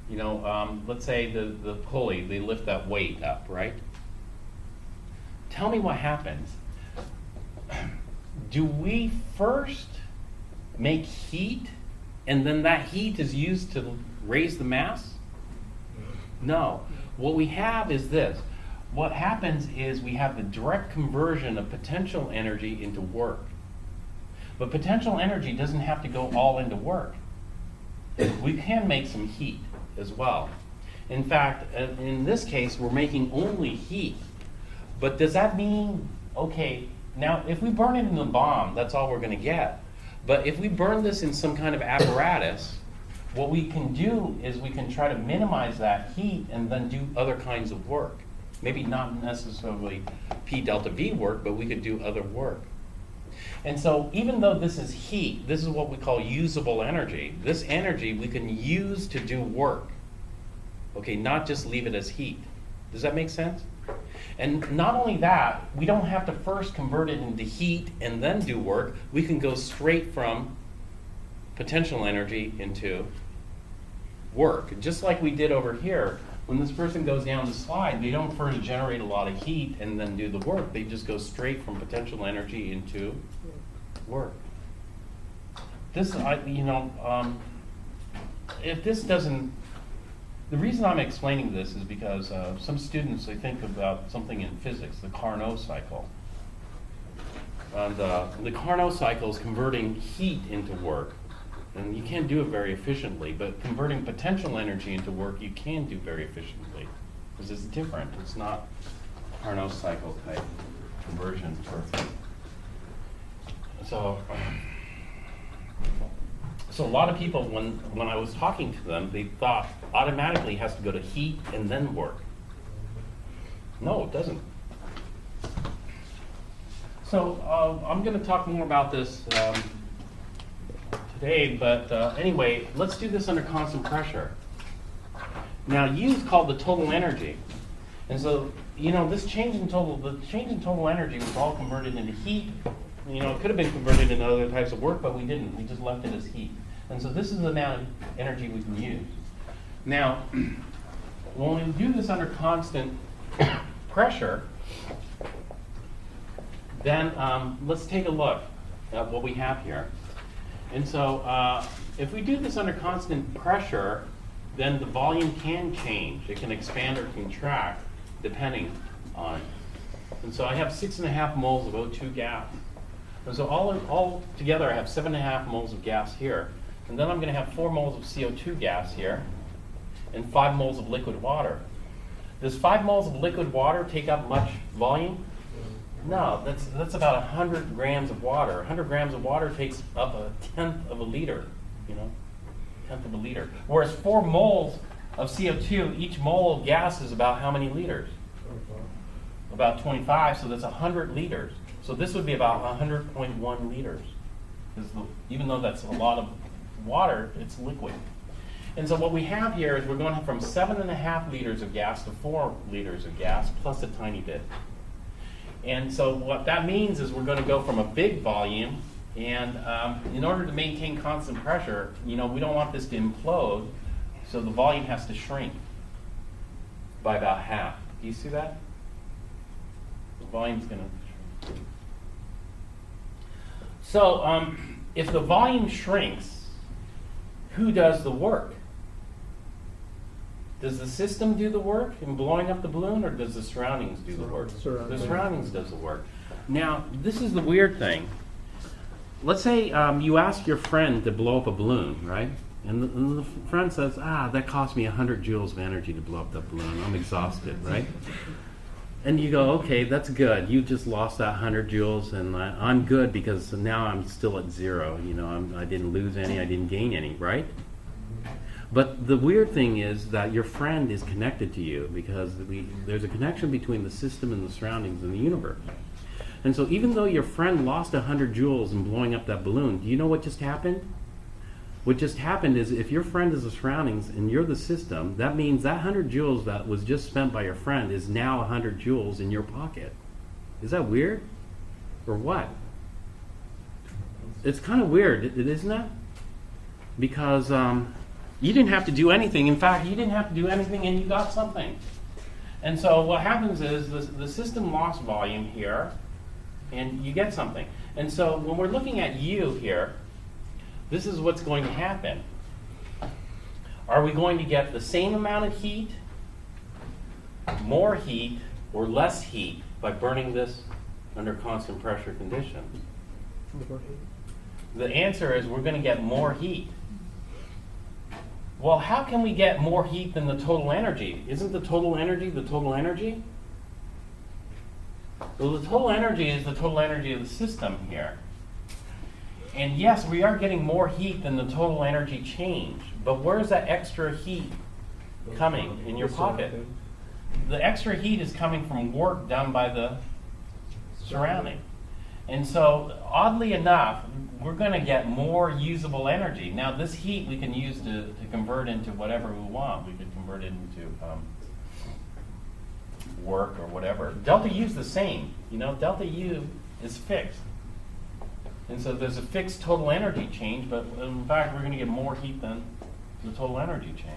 let's say the pulley, they lift that weight up, right? Tell me what happens. Do we first make heat, and then that heat is used to raise the mass? No. What we have is this. What happens is we have the direct conversion of potential energy into work. But potential energy doesn't have to go all into work. We can make some heat as well. In fact, in this case, we're making only heat. But does that mean, okay, now if we burn it in the bomb, that's all we're going to get. But if we burn this in some kind of apparatus, what we can do is we can try to minimize that heat and then do other kinds of work. Maybe not necessarily P delta V work, but we could do other work. And so even though this is heat, this is what we call usable energy. This energy we can use to do work. Okay, not just leave it as heat. Does that make sense? And not only that, we don't have to first convert it into heat and then do work. We can go straight from potential energy into work. Just like we did over here. When this person goes down the slide, they don't first generate a lot of heat and then do the work. They just go straight from potential energy into work. This, if this doesn't, the reason I'm explaining this is because some students, they think about something in physics, the Carnot cycle. And the Carnot cycle is converting heat into work. And you can't do it very efficiently, but converting potential energy into work you can do very efficiently, because it's different. It's not Carnot cycle type conversion. So a lot of people, when I was talking to them, they thought automatically it has to go to heat and then work. No, it doesn't. So I'm going to talk more about this today, but anyway, let's do this under constant pressure. Now, U is called the total energy, and so this change in total energy was all converted into heat. It could have been converted into other types of work, but we didn't. We just left it as heat, and so this is the amount of energy we can use. Now, when we do this under constant pressure, then let's take a look at what we have here. And so if we do this under constant pressure, then the volume can change. It can expand or contract depending on. And so I have 6.5 moles of O2 gas. And so all together I have 7.5 moles of gas here. And then I'm going to have 4 moles of CO2 gas here and 5 moles of liquid water. Does 5 moles of liquid water take up much volume? No, that's about 100 grams of water. 100 grams of water takes up 1/10 of a liter, 1/10 of a liter. Whereas 4 moles of CO2, each mole of gas is about how many liters? About 25, so that's 100 liters. So this would be about 100.1 liters. Even though that's a lot of water, it's liquid. And so what we have here is we're going from 7.5 liters of gas to 4 liters of gas, plus a tiny bit. And so what that means is we're going to go from a big volume, and in order to maintain constant pressure, we don't want this to implode, so the volume has to shrink by about half. Do you see that? The volume's going to shrink. So if the volume shrinks, who does the work? Does the system do the work in blowing up the balloon, or does the surroundings do the work? Surroundings. The surroundings does the work. Now, this is the weird thing. Let's say you ask your friend to blow up a balloon, right? And the friend says, that cost me 100 joules of energy to blow up that balloon. I'm exhausted, right? And you go, okay, that's good. You just lost that 100 joules, and I'm good because now I'm still at zero. I didn't lose any, I didn't gain any, right? But the weird thing is that your friend is connected to you because there's a connection between the system and the surroundings in the universe. And so even though your friend lost 100 joules in blowing up that balloon, do you know what just happened? What just happened is if your friend is the surroundings and you're the system, that means that 100 joules that was just spent by your friend is now 100 joules in your pocket. Is that weird? Or what? It's kind of weird, isn't it? Because you didn't have to do anything. In fact, you didn't have to do anything and you got something. And so what happens is the system lost volume here and you get something. And so when we're looking at U here, this is what's going to happen. Are we going to get the same amount of heat, more heat, or less heat by burning this under constant pressure conditions? The answer is we're going to get more heat. Well, how can we get more heat than the total energy? Isn't the total energy the total energy? Well, the total energy is the total energy of the system here. And yes, we are getting more heat than the total energy change. But where's that extra heat coming in your pocket? The extra heat is coming from work done by the surrounding. And so, oddly enough, we're going to get more usable energy. Now, this heat we can use to convert into whatever we want. We could convert it into work or whatever. Delta U is the same. Delta U is fixed. And so there's a fixed total energy change, but in fact, we're going to get more heat than the total energy change.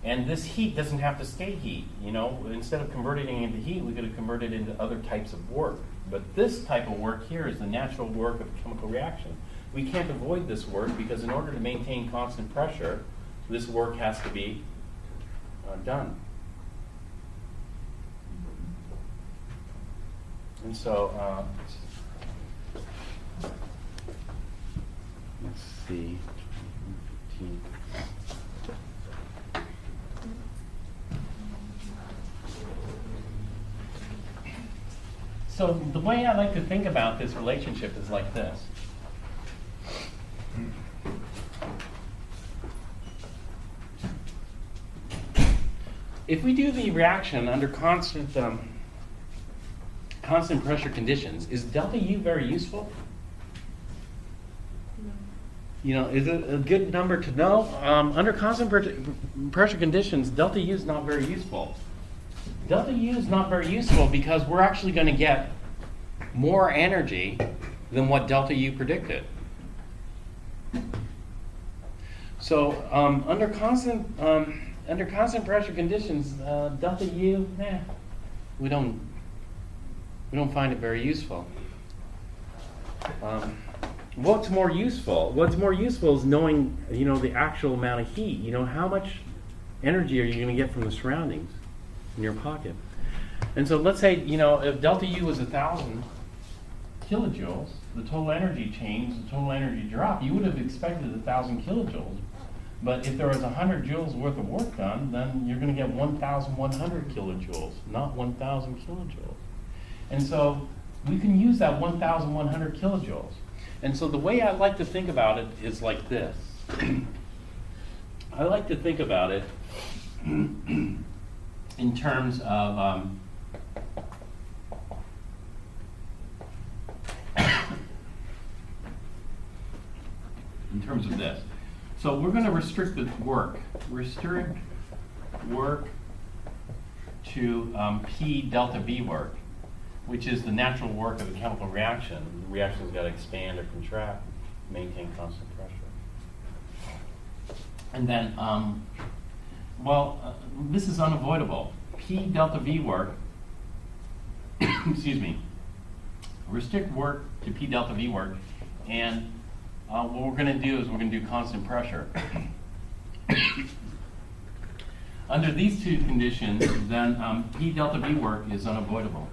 And this heat doesn't have to stay heat. Instead of converting it into heat, we could have converted it into other types of work. But this type of work here is the natural work of chemical reaction. We can't avoid this work because in order to maintain constant pressure, this work has to be done. And so, let's see. 15. So the way I like to think about this relationship is like this. If we do the reaction under constant pressure conditions, is delta U very useful? Is it a good number to know? Under constant pressure conditions, delta U is not very useful. Delta U is not very useful because we're actually going to get more energy than what delta U predicted. So under constant pressure conditions, delta U, we don't find it very useful. What's more useful? What's more useful is knowing, the actual amount of heat. How much energy are you going to get from the surroundings in your pocket? And so let's say, if delta U was 1,000 kilojoules, the total energy change, the total energy drop, you would have expected 1,000 kilojoules. But if there was 100 joules worth of work done, then you're going to get 1,100 kilojoules, not 1,000 kilojoules. And so we can use that 1,100 kilojoules. And so the way I like to think about it is like this. I like to think about it in in terms of this. So we're going to restrict the work. Restrict work to P delta V work, which is the natural work of a chemical reaction. The reaction's got to expand or contract, maintain constant pressure. And then, this is unavoidable. P delta V work, excuse me, restrict work to P delta V work, and what we're going to do is we're going to do constant pressure. Under these two conditions, then P delta V work is unavoidable.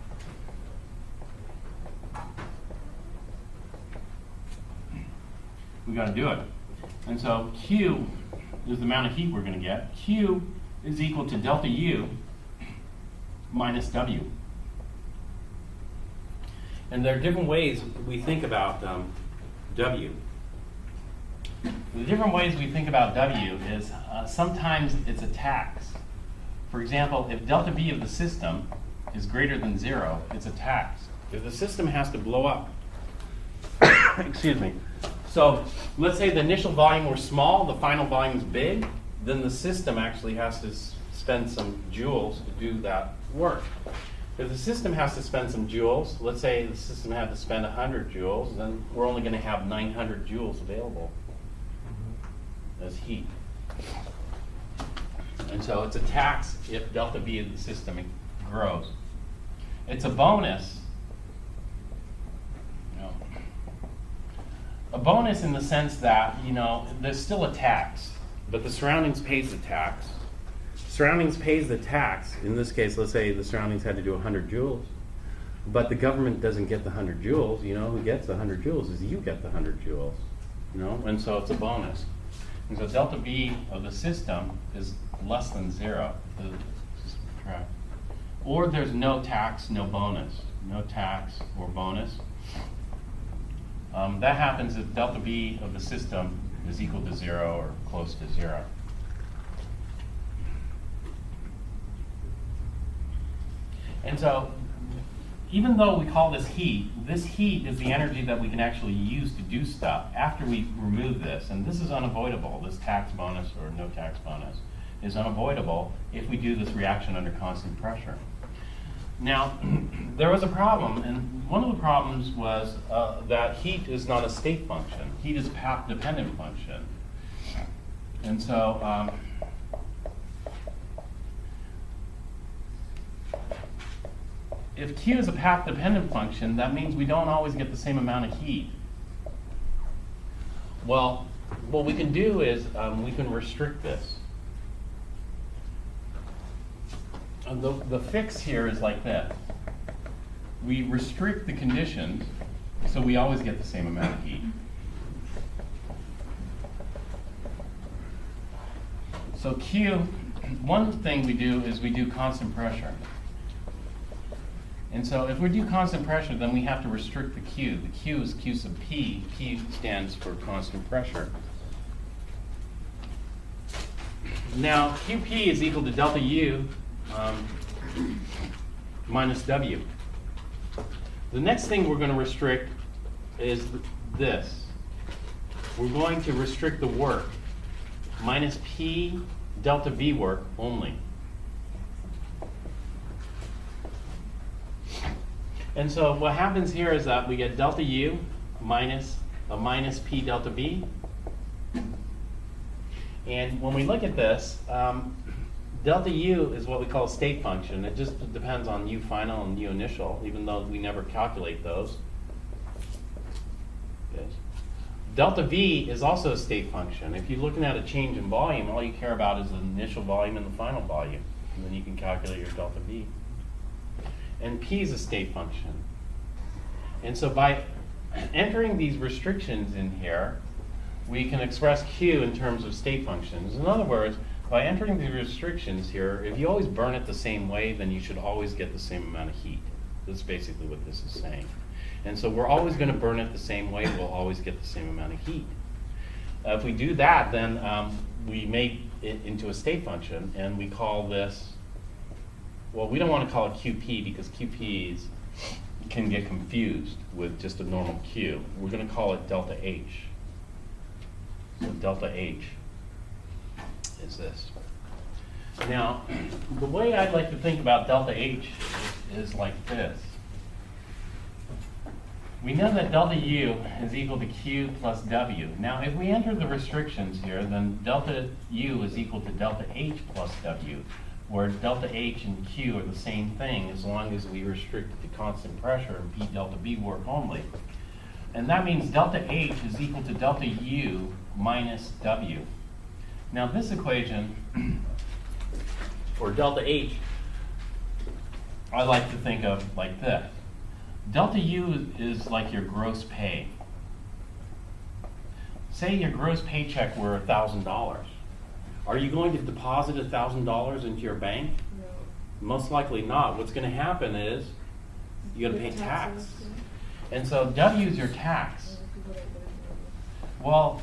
We got to do it. And so Q is the amount of heat we're going to get. Q is equal to delta U minus W. And there are different ways we think about W. The different ways we think about W is sometimes it's a tax. For example, if delta V of the system is greater than 0, it's a tax. If the system has to blow up, excuse me. So let's say the initial volume was small, the final volume is big, then the system actually has to spend some joules to do that work. If the system has to spend some joules, let's say the system had to spend 100 joules, then we're only going to have 900 joules available as heat. And so it's a tax if delta V of the system grows. It's a bonus. A bonus in the sense that, there's still a tax, but the surroundings pays the tax. Surroundings pays the tax. In this case, let's say the surroundings had to do 100 joules, but the government doesn't get the 100 joules. Who gets the 100 joules is you get the 100 joules. And so it's a bonus. And so delta V of the system is less than 0. Or there's no tax, no bonus. No tax or bonus. That happens if delta V of the system is equal to 0 or close to 0. And so, even though we call this heat is the energy that we can actually use to do stuff after we remove this. And this is unavoidable. This tax bonus or no tax bonus is unavoidable if we do this reaction under constant pressure. Now, there was a problem, and one of the problems was that heat is not a state function. Heat is a path-dependent function. And so, if Q is a path-dependent function, that means we don't always get the same amount of heat. Well, what we can do is we can restrict this. The fix here is like this. We restrict the conditions so we always get the same amount of heat. So Q, one thing we do is we do constant pressure. And so if we do constant pressure, then we have to restrict the Q. The Q is Q sub P. P stands for constant pressure. Now, QP is equal to delta U minus W. The next thing we're going to restrict is this. We're going to restrict the work minus P delta V work only. And so what happens here is that we get delta U minus a minus P delta V. And when we look at this, delta U is what we call a state function. It just depends on U final and U initial, even though we never calculate those. Yes. Delta V is also a state function. If you're looking at a change in volume, all you care about is the initial volume and the final volume. And then you can calculate your delta V. And P is a state function. And so by entering these restrictions in here, we can express Q in terms of state functions. In other words, by entering the restrictions here, if you always burn it the same way, then you should always get the same amount of heat. That's basically what this is saying. And so we're always going to burn it the same way, we'll always get the same amount of heat. If we do that, then we make it into a state function, and we call this well, we don't want to call it QP because QPs can get confused with just a normal Q. We're going to call it delta H. So delta H is this. Now, the way I'd like to think about delta H is like this. We know that delta U is equal to Q plus W. Now, if we enter the restrictions here, then delta U is equal to delta H plus W, where delta H and Q are the same thing as long as we restrict it to constant pressure and P delta B work only. And that means delta H is equal to delta U minus W. Now, this equation for delta H, I like to think of like this. Delta U is like your gross pay. Say your gross paycheck were $1,000. Are you going to deposit $1,000 into your bank? No. Most likely not. What's going to happen is you're going to pay Your tax. taxes, And so W is your tax. yeah. People don't Well,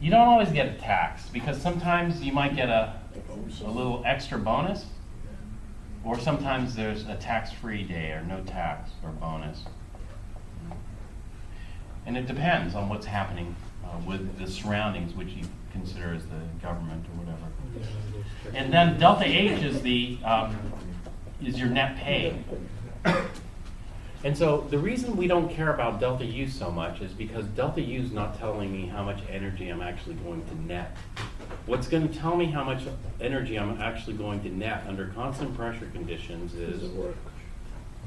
you don't always get a tax because sometimes you might get a little extra bonus, or sometimes there's a tax-free day or no tax or bonus. And it depends on what's happening with the surroundings, which you consider as the government or whatever. And then delta H is your net pay. And so the reason we don't care about delta U so much is because delta U is not telling me how much energy I'm actually going to net. What's going to tell me how much energy I'm actually going to net under constant pressure conditions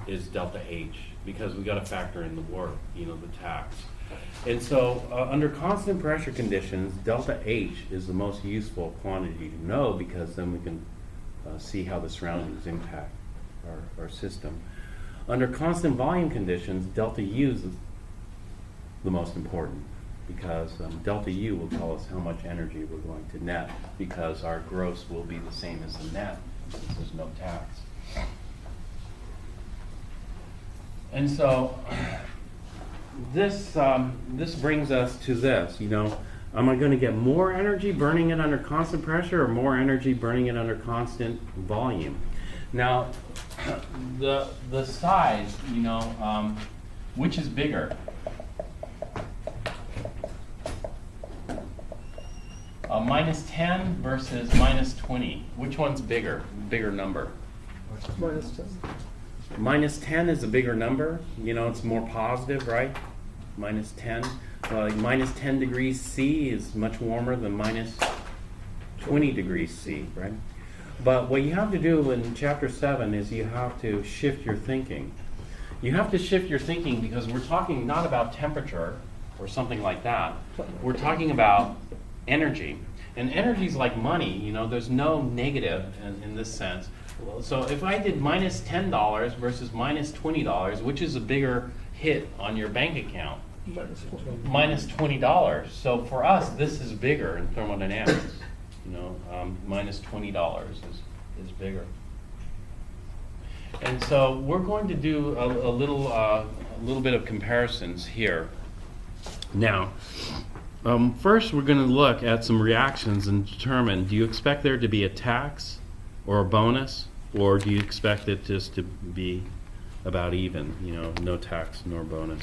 is delta H, because we got to factor in the work, the tax. And so under constant pressure conditions, delta H is the most useful quantity to know, because then we can see how the surroundings impact our system. Under constant volume conditions, delta U is the most important, because delta U will tell us how much energy we're going to net, because our gross will be the same as the net, since there's no tax. And so this brings us to this, am I going to get more energy burning it under constant pressure or more energy burning it under constant volume? Now, the size, which is bigger? Minus 10 versus minus 20. Which one's bigger number? Minus 10. Minus 10 is a bigger number. It's more positive, right? Minus 10. Minus 10 degrees C is much warmer than minus 20 degrees C, right? But what you have to do in Chapter 7 is you have to shift your thinking. You have to shift your thinking because we're talking not about temperature or something like that. We're talking about energy. And energy is like money, there's no negative in this sense. So if I did minus $10 versus minus $20, which is a bigger hit on your bank account? Minus $20. So for us, this is bigger in thermodynamics. Minus $20 is bigger. And so we're going to do a little bit of comparisons here. Now, first we're going to look at some reactions and determine, do you expect there to be a tax or a bonus, or do you expect it just to be about even, no tax nor bonus?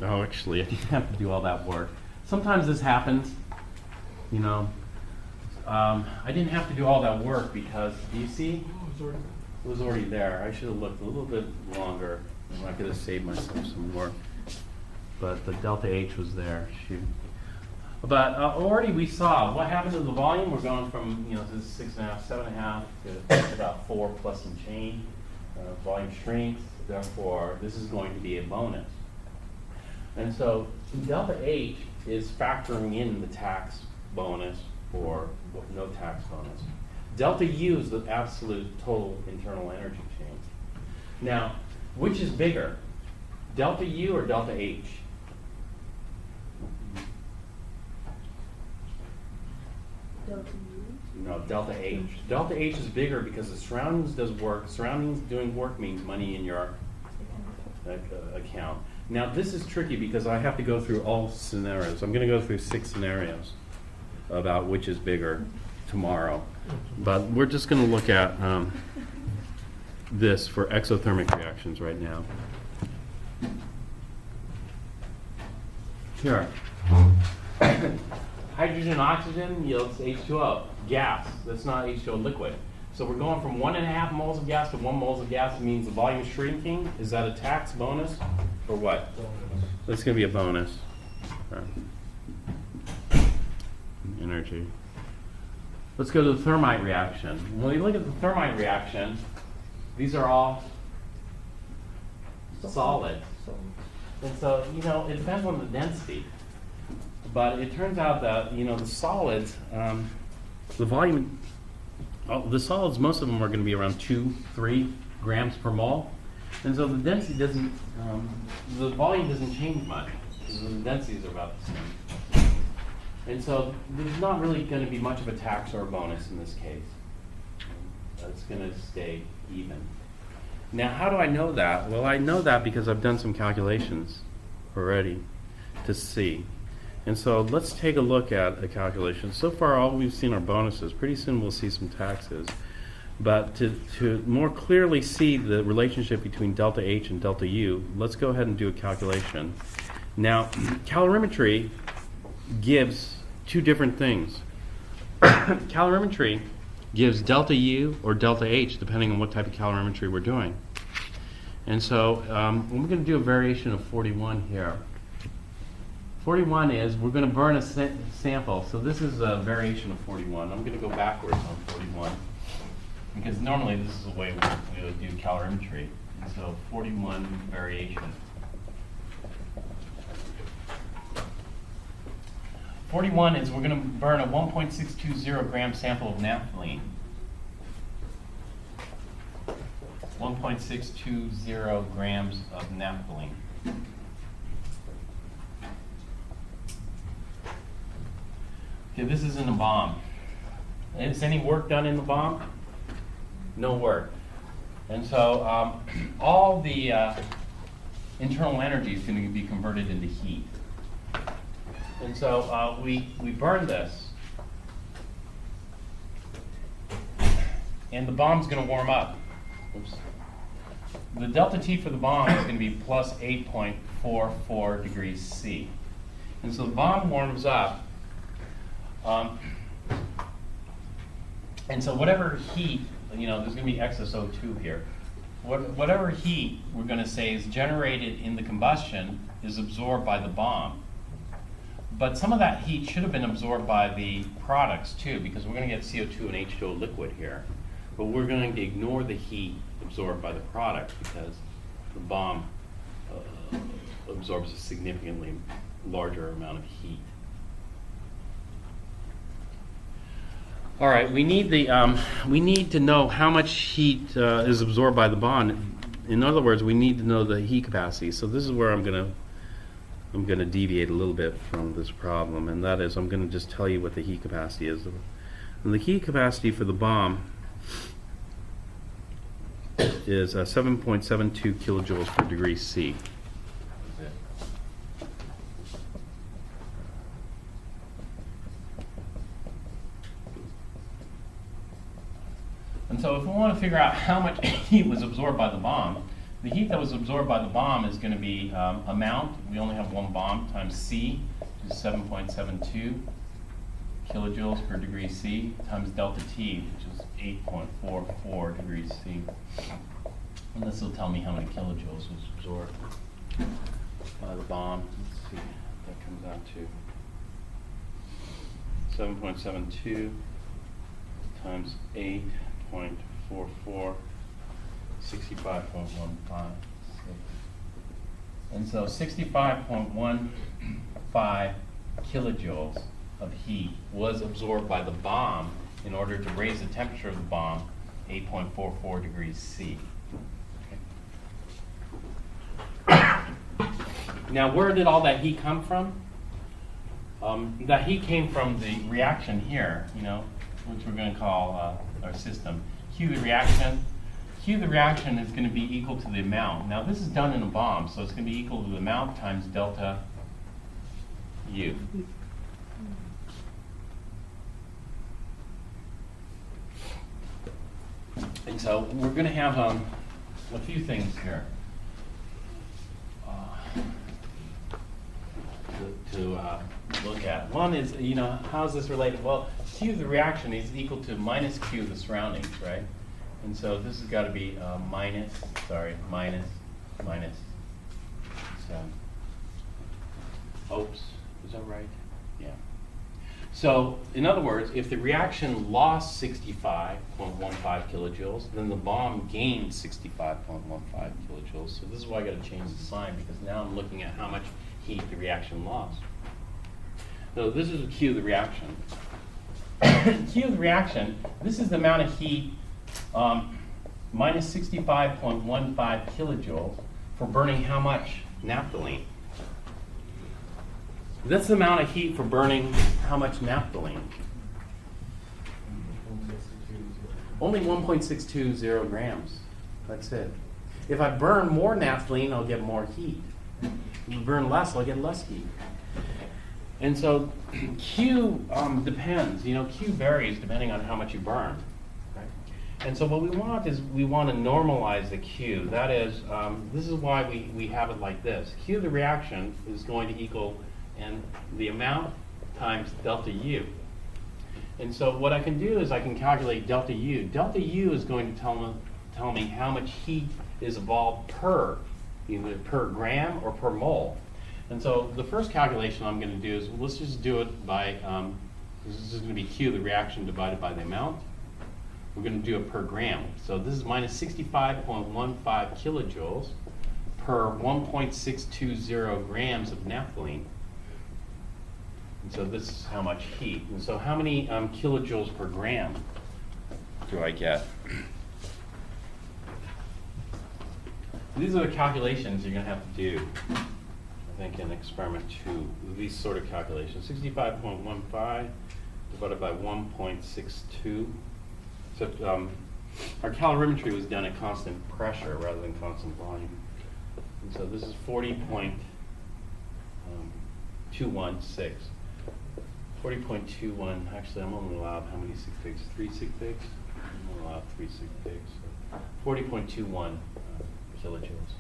Actually, I didn't have to do all that work. Sometimes this happens, I didn't have to do all that work because, do you see? It was already there. I should have looked a little bit longer, and I could have saved myself some work. But the delta H was there. Shoot. But already we saw what happened to the volume. We're going from this 6.5, 7.5 to about 4 plus some change. Volume shrinks. Therefore, this is going to be a bonus. And so delta H is factoring in the tax bonus or no tax bonus. Delta U is the absolute total internal energy change. Now, which is bigger, delta U or delta H? Delta U. No, delta H. Delta H is bigger because the surroundings does work. Surroundings doing work means money in your account. Now, this is tricky because I have to go through all scenarios. I'm going to go through 6 scenarios. about which is bigger tomorrow. But we're just going to look at this for exothermic reactions right now. Here. Hydrogen, oxygen yields H2O, gas. That's not H2O liquid. So we're going from 1.5 moles of gas to 1 moles of gas. It means the volume is shrinking. Is that a tax bonus or what? That's going to be a bonus. Energy. Let's go to the thermite reaction. When we look at the thermite reaction, these are all solid. And so, you know, it depends on the density. But it turns out that, you know, the solids, the volume, the solids, most of them are going to be around 2-3 grams per mole. And so the density doesn't, the volume doesn't change much. The densities are about the same. And so there's not really going to be much of a tax or a bonus in this case. It's going to stay even. Now, how do I know that? Well, I know that because I've done some calculations already to see. And so let's take a look at a calculation. So far, all we've seen are bonuses. Pretty soon we'll see some taxes. But to more clearly see the relationship between delta H and delta U, let's go ahead and do a calculation. Now, calorimetry gives two different things. Calorimetry gives delta U or delta H, depending on what type of calorimetry we're doing. And so we're going to do a variation of 41 here. 41 is, we're going to burn a sample. So this is a variation of 41. I'm going to go backwards on 41. Because normally this is the way we would do calorimetry. And so 41 variation. 41 is we're going to burn a 1.620 gram sample of naphthalene. 1.620 grams of naphthalene. Okay, this is in a bomb. Is any work done in the bomb? No work. And so all the internal energy is going to be converted into heat. And so we burn this. And the bomb's going to warm up. Oops. The delta T for the bomb is going to be plus 8.44 degrees C. And so the bomb warms up. And so whatever heat, you know, there's going to be excess O2 here. Whatever heat we're going to say is generated in the combustion is absorbed by the bomb. But some of that heat should have been absorbed by the products too, because we're going to get CO2 and H2O liquid here. But we're going to ignore the heat absorbed by the product because the bomb absorbs a significantly larger amount of heat. All right, we need to know how much heat is absorbed by the bomb. In other words, we need to know the heat capacity. So this is where I'm going to deviate a little bit from this problem, and that is I'm going to just tell you what the heat capacity is. And the heat capacity for the bomb is 7.72 kilojoules per degree C. And so if we want to figure out how much heat was absorbed by the bomb, the heat that was absorbed by the bomb is going to be amount. We only have one bomb times C, which is 7.72 kilojoules per degree C, times delta T, which is 8.44 degrees C. And this will tell me how many kilojoules was absorbed by the bomb. Let's see, that comes out to 7.72 times 8.44, 65.15. And so 65.15 kilojoules of heat was absorbed by the bomb in order to raise the temperature of the bomb 8.44 degrees C. Okay. Now, where did all that heat come from? That heat came from the reaction here, you know, which we're going to call our system. Q the reaction. Q the reaction is going to be equal to the amount. Now this is done in a bomb, so it's going to be equal to the amount times delta U. And so we're going to have a few things here to look at. One is, how is this related? Well, Q of the reaction is equal to minus Q of the surroundings, right? And so this has got to be minus. So, oops, is that right? Yeah. So, in other words, if the reaction lost 65.15 kilojoules, then the bomb gained 65.15 kilojoules. So this is why I got to change the sign, because now I'm looking at how much heat the reaction lost. So this is the Q of the reaction. Q of the reaction, this is the amount of heat, minus 65.15 kilojoules for burning how much naphthalene? That's the amount of heat for burning how much naphthalene? Only 1.620 grams. That's it. If I burn more naphthalene, I'll get more heat. If I burn less, I'll get less heat. And so Q depends. Q varies depending on how much you burn. Right? And so what we want is we want to normalize the Q. That is, this is why we have it like this. Q of the reaction is going to equal and the amount times delta U. And so what I can do is I can calculate delta U. Delta U is going to tell me how much heat is evolved either per gram or per mole. And so the first calculation I'm going to do is, let's just do it by, this is going to be Q of the reaction divided by the amount. We're going to do it per gram. So this is minus 65.15 kilojoules per 1.620 grams of naphthalene. And so this is how much heat. And so how many kilojoules per gram do I get? These are the calculations you're going to have to do, I think, in experiment 2. These sort of calculations. 65.15 divided by 1.62. So our calorimetry was done at constant pressure rather than constant volume. And so this is 40.216. 40.21, actually I'm only allowed how many sig figs? 3 sig figs? I'm only allowed 3 sig figs. So 40.21 kilojoules,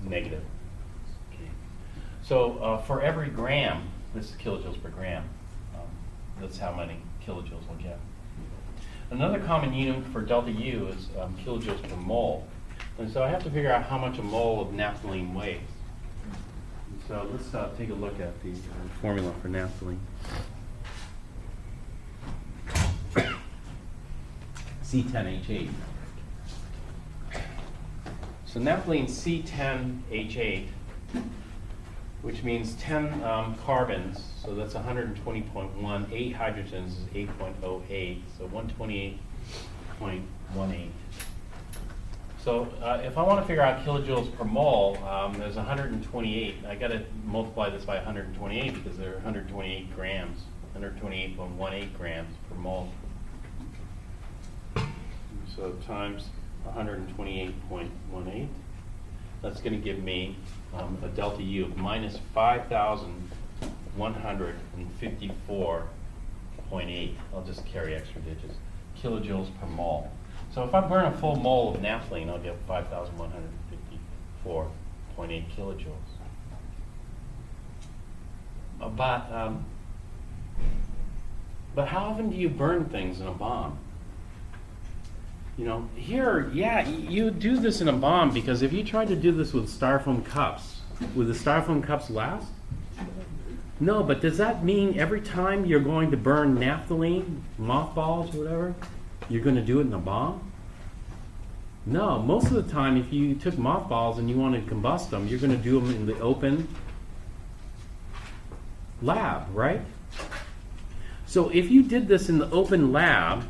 negative. Okay. So for every gram, this is kilojoules per gram, that's how many kilojoules we'll get. Another common unit for delta U is kilojoules per mole. And so I have to figure out how much a mole of naphthalene weighs. So let's take a look at the formula for naphthalene. C10H8. So naphthalene C10H8, which means 10 carbons, so that's 120.1, 8 hydrogens is 8.08, so 128.18. So if I want to figure out kilojoules per mole, there's 128. I got to multiply this by 128 because there are 128 grams, 128.18 grams per mole. So times 128.18. That's going to give me a delta U of minus 5,154.8. I'll just carry extra digits. Kilojoules per mole. So if I burn a full mole of naphthalene, I'll get 5,154.8 kilojoules. But how often do you burn things in a bomb? Here, yeah, you do this in a bomb because if you tried to do this with styrofoam cups, would the styrofoam cups last? No, but does that mean every time you're going to burn naphthalene, mothballs, or whatever, you're going to do it in a bomb? No, most of the time if you took mothballs and you want to combust them, you're going to do them in the open lab, right? So if you did this in the open lab,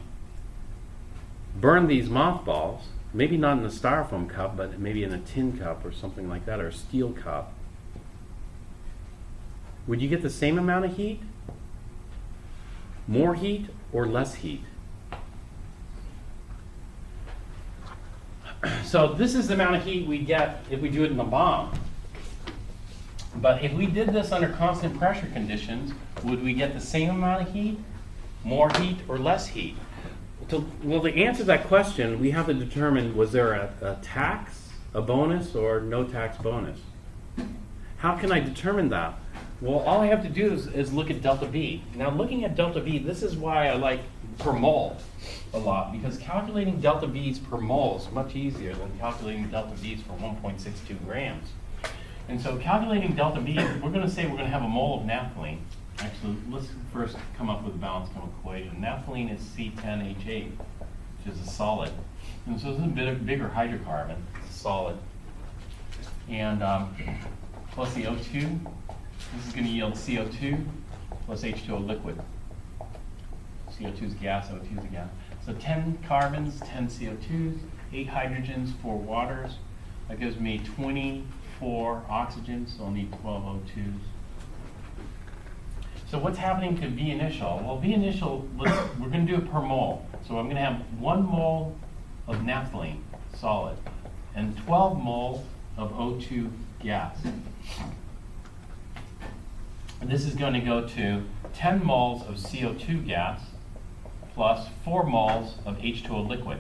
burn these mothballs, maybe not in a styrofoam cup, but maybe in a tin cup or something like that, or a steel cup, would you get the same amount of heat? More heat or less heat? So this is the amount of heat we get if we do it in a bomb. But if we did this under constant pressure conditions, would we get the same amount of heat, more heat, or less heat? Well, to answer that question, we have to determine, was there a tax, a bonus, or no tax bonus? How can I determine that? Well, all I have to do is look at delta V. Now, looking at delta V, this is why I like per mole a lot, because calculating delta V's per mole is much easier than calculating delta V's for 1.62 grams. And so calculating delta V, we're going to say we're going to have a mole of naphthalene. Actually, let's first come up with a balanced chemical equation. Naphthalene is C10H8, which is a solid. And so this is a bigger hydrocarbon, it's a solid. And plus the O2, this is going to yield CO2 plus H2O liquid. CO2 is gas, O2 is a gas. So 10 carbons, 10 CO2s, 8 hydrogens, 4 waters. That gives me 24 oxygens, so I'll need 12 O2s. So what's happening to V initial? Well, V initial, we're going to do it per mole. So I'm going to have 1 mole of naphthalene, solid, and 12 moles of O2 gas. And this is going to go to 10 moles of CO2 gas plus 4 moles of H2O liquid.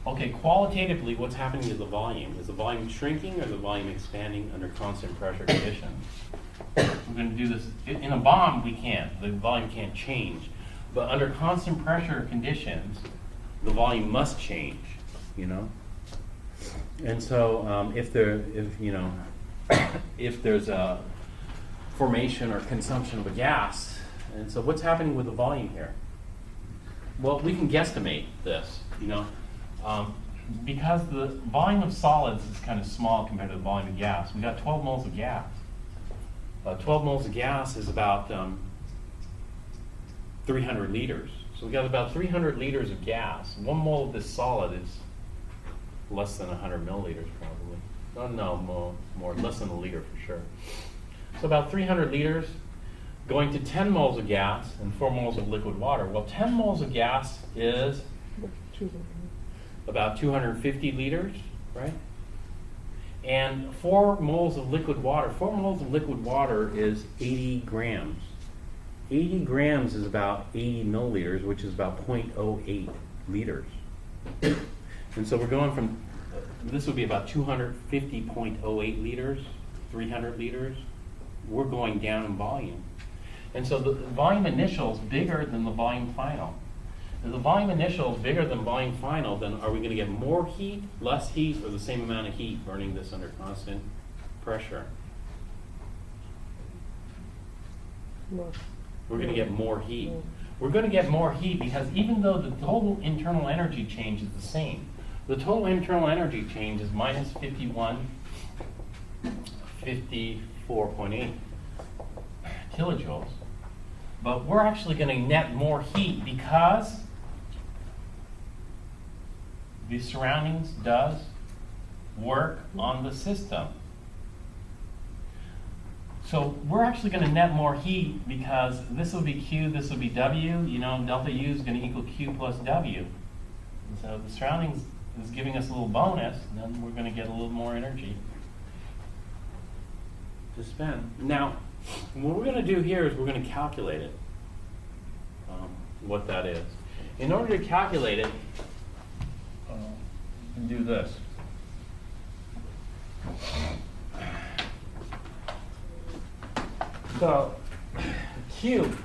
Okay, qualitatively, what's happening to the volume? Is the volume shrinking or the volume expanding under constant pressure conditions? We're going to do this. In a bomb, we can't. The volume can't change. But under constant pressure conditions, the volume must change, you know? And so if there's a formation or consumption of a gas, and so what's happening with the volume here? Well, we can guesstimate this, you know, because the volume of solids is kind of small compared to the volume of gas. We got 12 moles of gas. 12 moles of gas is about 300 liters. So we got about 300 liters of gas. 1 mole of this solid is less than 100 milliliters probably. Oh, no, more, less than a liter for sure. So about 300 liters going to 10 moles of gas and 4 moles of liquid water. Well, 10 moles of gas is about 250 liters, right? And 4 moles of liquid water. 4 moles of liquid water is 80 grams. 80 grams is about 80 milliliters, which is about 0.08 liters. And so we're going from, this would be about 250.08 liters, 300 liters. We're going down in volume. And so the volume initial is bigger than the volume final. If the volume initial is bigger than volume final, then are we going to get more heat, less heat, or the same amount of heat burning this under constant pressure? Less. We're going to get more heat. We're going to get more heat because even though the total internal energy change is the same, the total internal energy change is minus 54.8 kilojoules. But we're actually going to net more heat because the surroundings does work on the system. So we're actually going to net more heat because this will be Q, this will be W. You know, delta U is going to equal Q plus W. And so the surroundings is giving us a little bonus, and then we're going to get a little more energy to spend. Now, what we're going to do here is we're going to calculate it, what that is. In order to calculate it, we can do this. So, Q,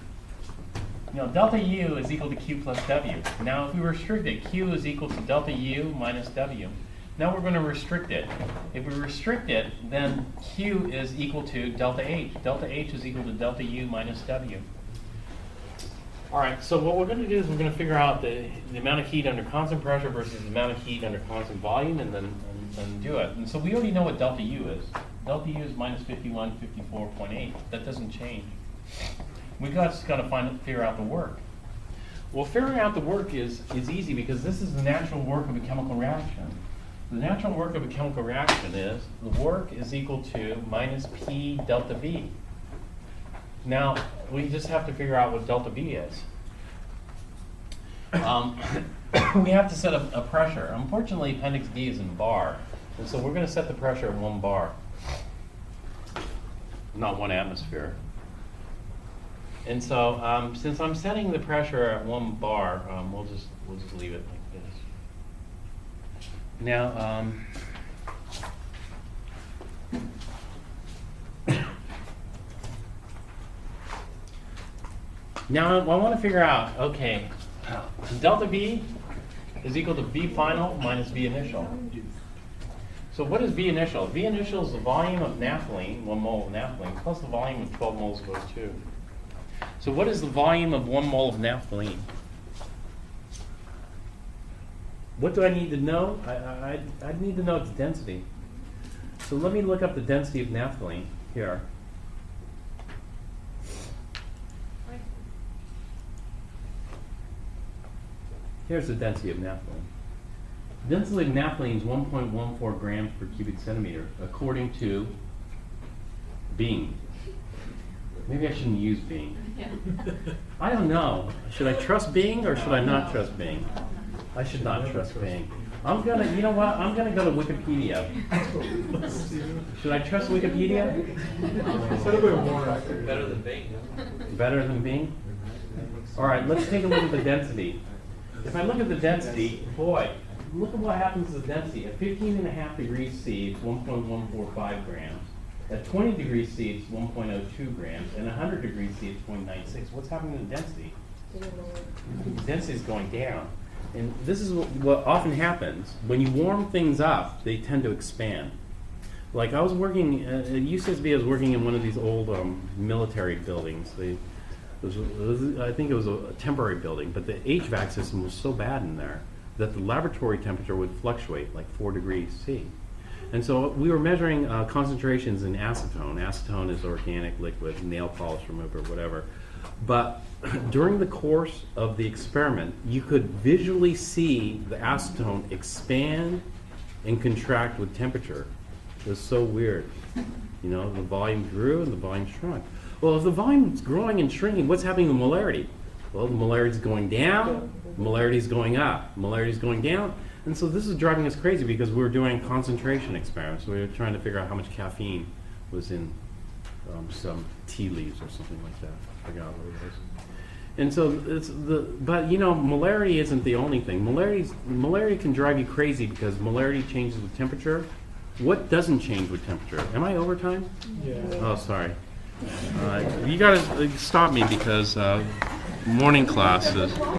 you know, delta U is equal to Q plus W. Now, if we restrict it, Q is equal to delta U minus W. Now we're going to restrict it. If we restrict it, then Q is equal to delta H. Delta H is equal to delta U minus W. All right, so what we're going to do is we're going to figure out the amount of heat under constant pressure versus the amount of heat under constant volume and then do it. And so we already know what delta U is. Delta U is minus 54.8. That doesn't change. We've just got to figure out the work. Well, figuring out the work is easy because this is the natural work of a chemical reaction. The natural work of a chemical reaction is the work is equal to minus P delta V. Now, we just have to figure out what delta V is. We have to set a pressure. Unfortunately, appendix D is in bar. And so we're going to set the pressure at 1 bar, not 1 atmosphere. And so, since I'm setting the pressure at 1 bar, we'll just leave it like this. Now, now I want to figure out, okay, delta V is equal to V final minus V initial. So what is V initial? V initial is the volume of naphthalene, 1 mole of naphthalene, plus the volume of 12 moles of O2. So what is the volume of 1 mole of naphthalene? What do I need to know? I need to know its density. So let me look up the density of naphthalene here. Here's the density of naphthalene. The density of naphthalene is 1.14 grams per cubic centimeter, according to Bing. Maybe I shouldn't use Bing. Yeah. I don't know. Should I trust Bing or should I not trust Bing? I should not trust Bing. I'm gonna, you know what? I'm gonna go to Wikipedia. Should I trust Wikipedia? It's a little bit more. Better than Bing. Better than Bing? All right, let's take a look at the density. If I look at the density, boy, look at what happens to the density. At 15.5 degrees C, it's 1.145 grams. At 20 degrees C, it's 1.02 grams. And 100 degrees C, it's 0.96. What's happening to the density? The density is going down. And this is what often happens. When you warm things up, they tend to expand. Like I was working, at UCSB, I was working in one of these old military buildings. I think it was a temporary building, but the HVAC system was so bad in there that the laboratory temperature would fluctuate like 4 degrees C. And so we were measuring concentrations in acetone. Acetone is organic liquid, nail polish remover, whatever. But during the course of the experiment, you could visually see the acetone expand and contract with temperature. It was so weird. You know, the volume grew and the volume shrunk. Well, if the volume is growing and shrinking, what's happening to the molarity? Well, the molarity is going down, molarity is going up, molarity is going down. And so this is driving us crazy because we were doing concentration experiments. We were trying to figure out how much caffeine was in some tea leaves or something like that. I forgot what it was. And so but you know, molarity isn't the only thing. Molarity can drive you crazy because molarity changes with temperature. What doesn't change with temperature? Am I overtime? Yeah. Oh, sorry. You gotta stop me because morning class is.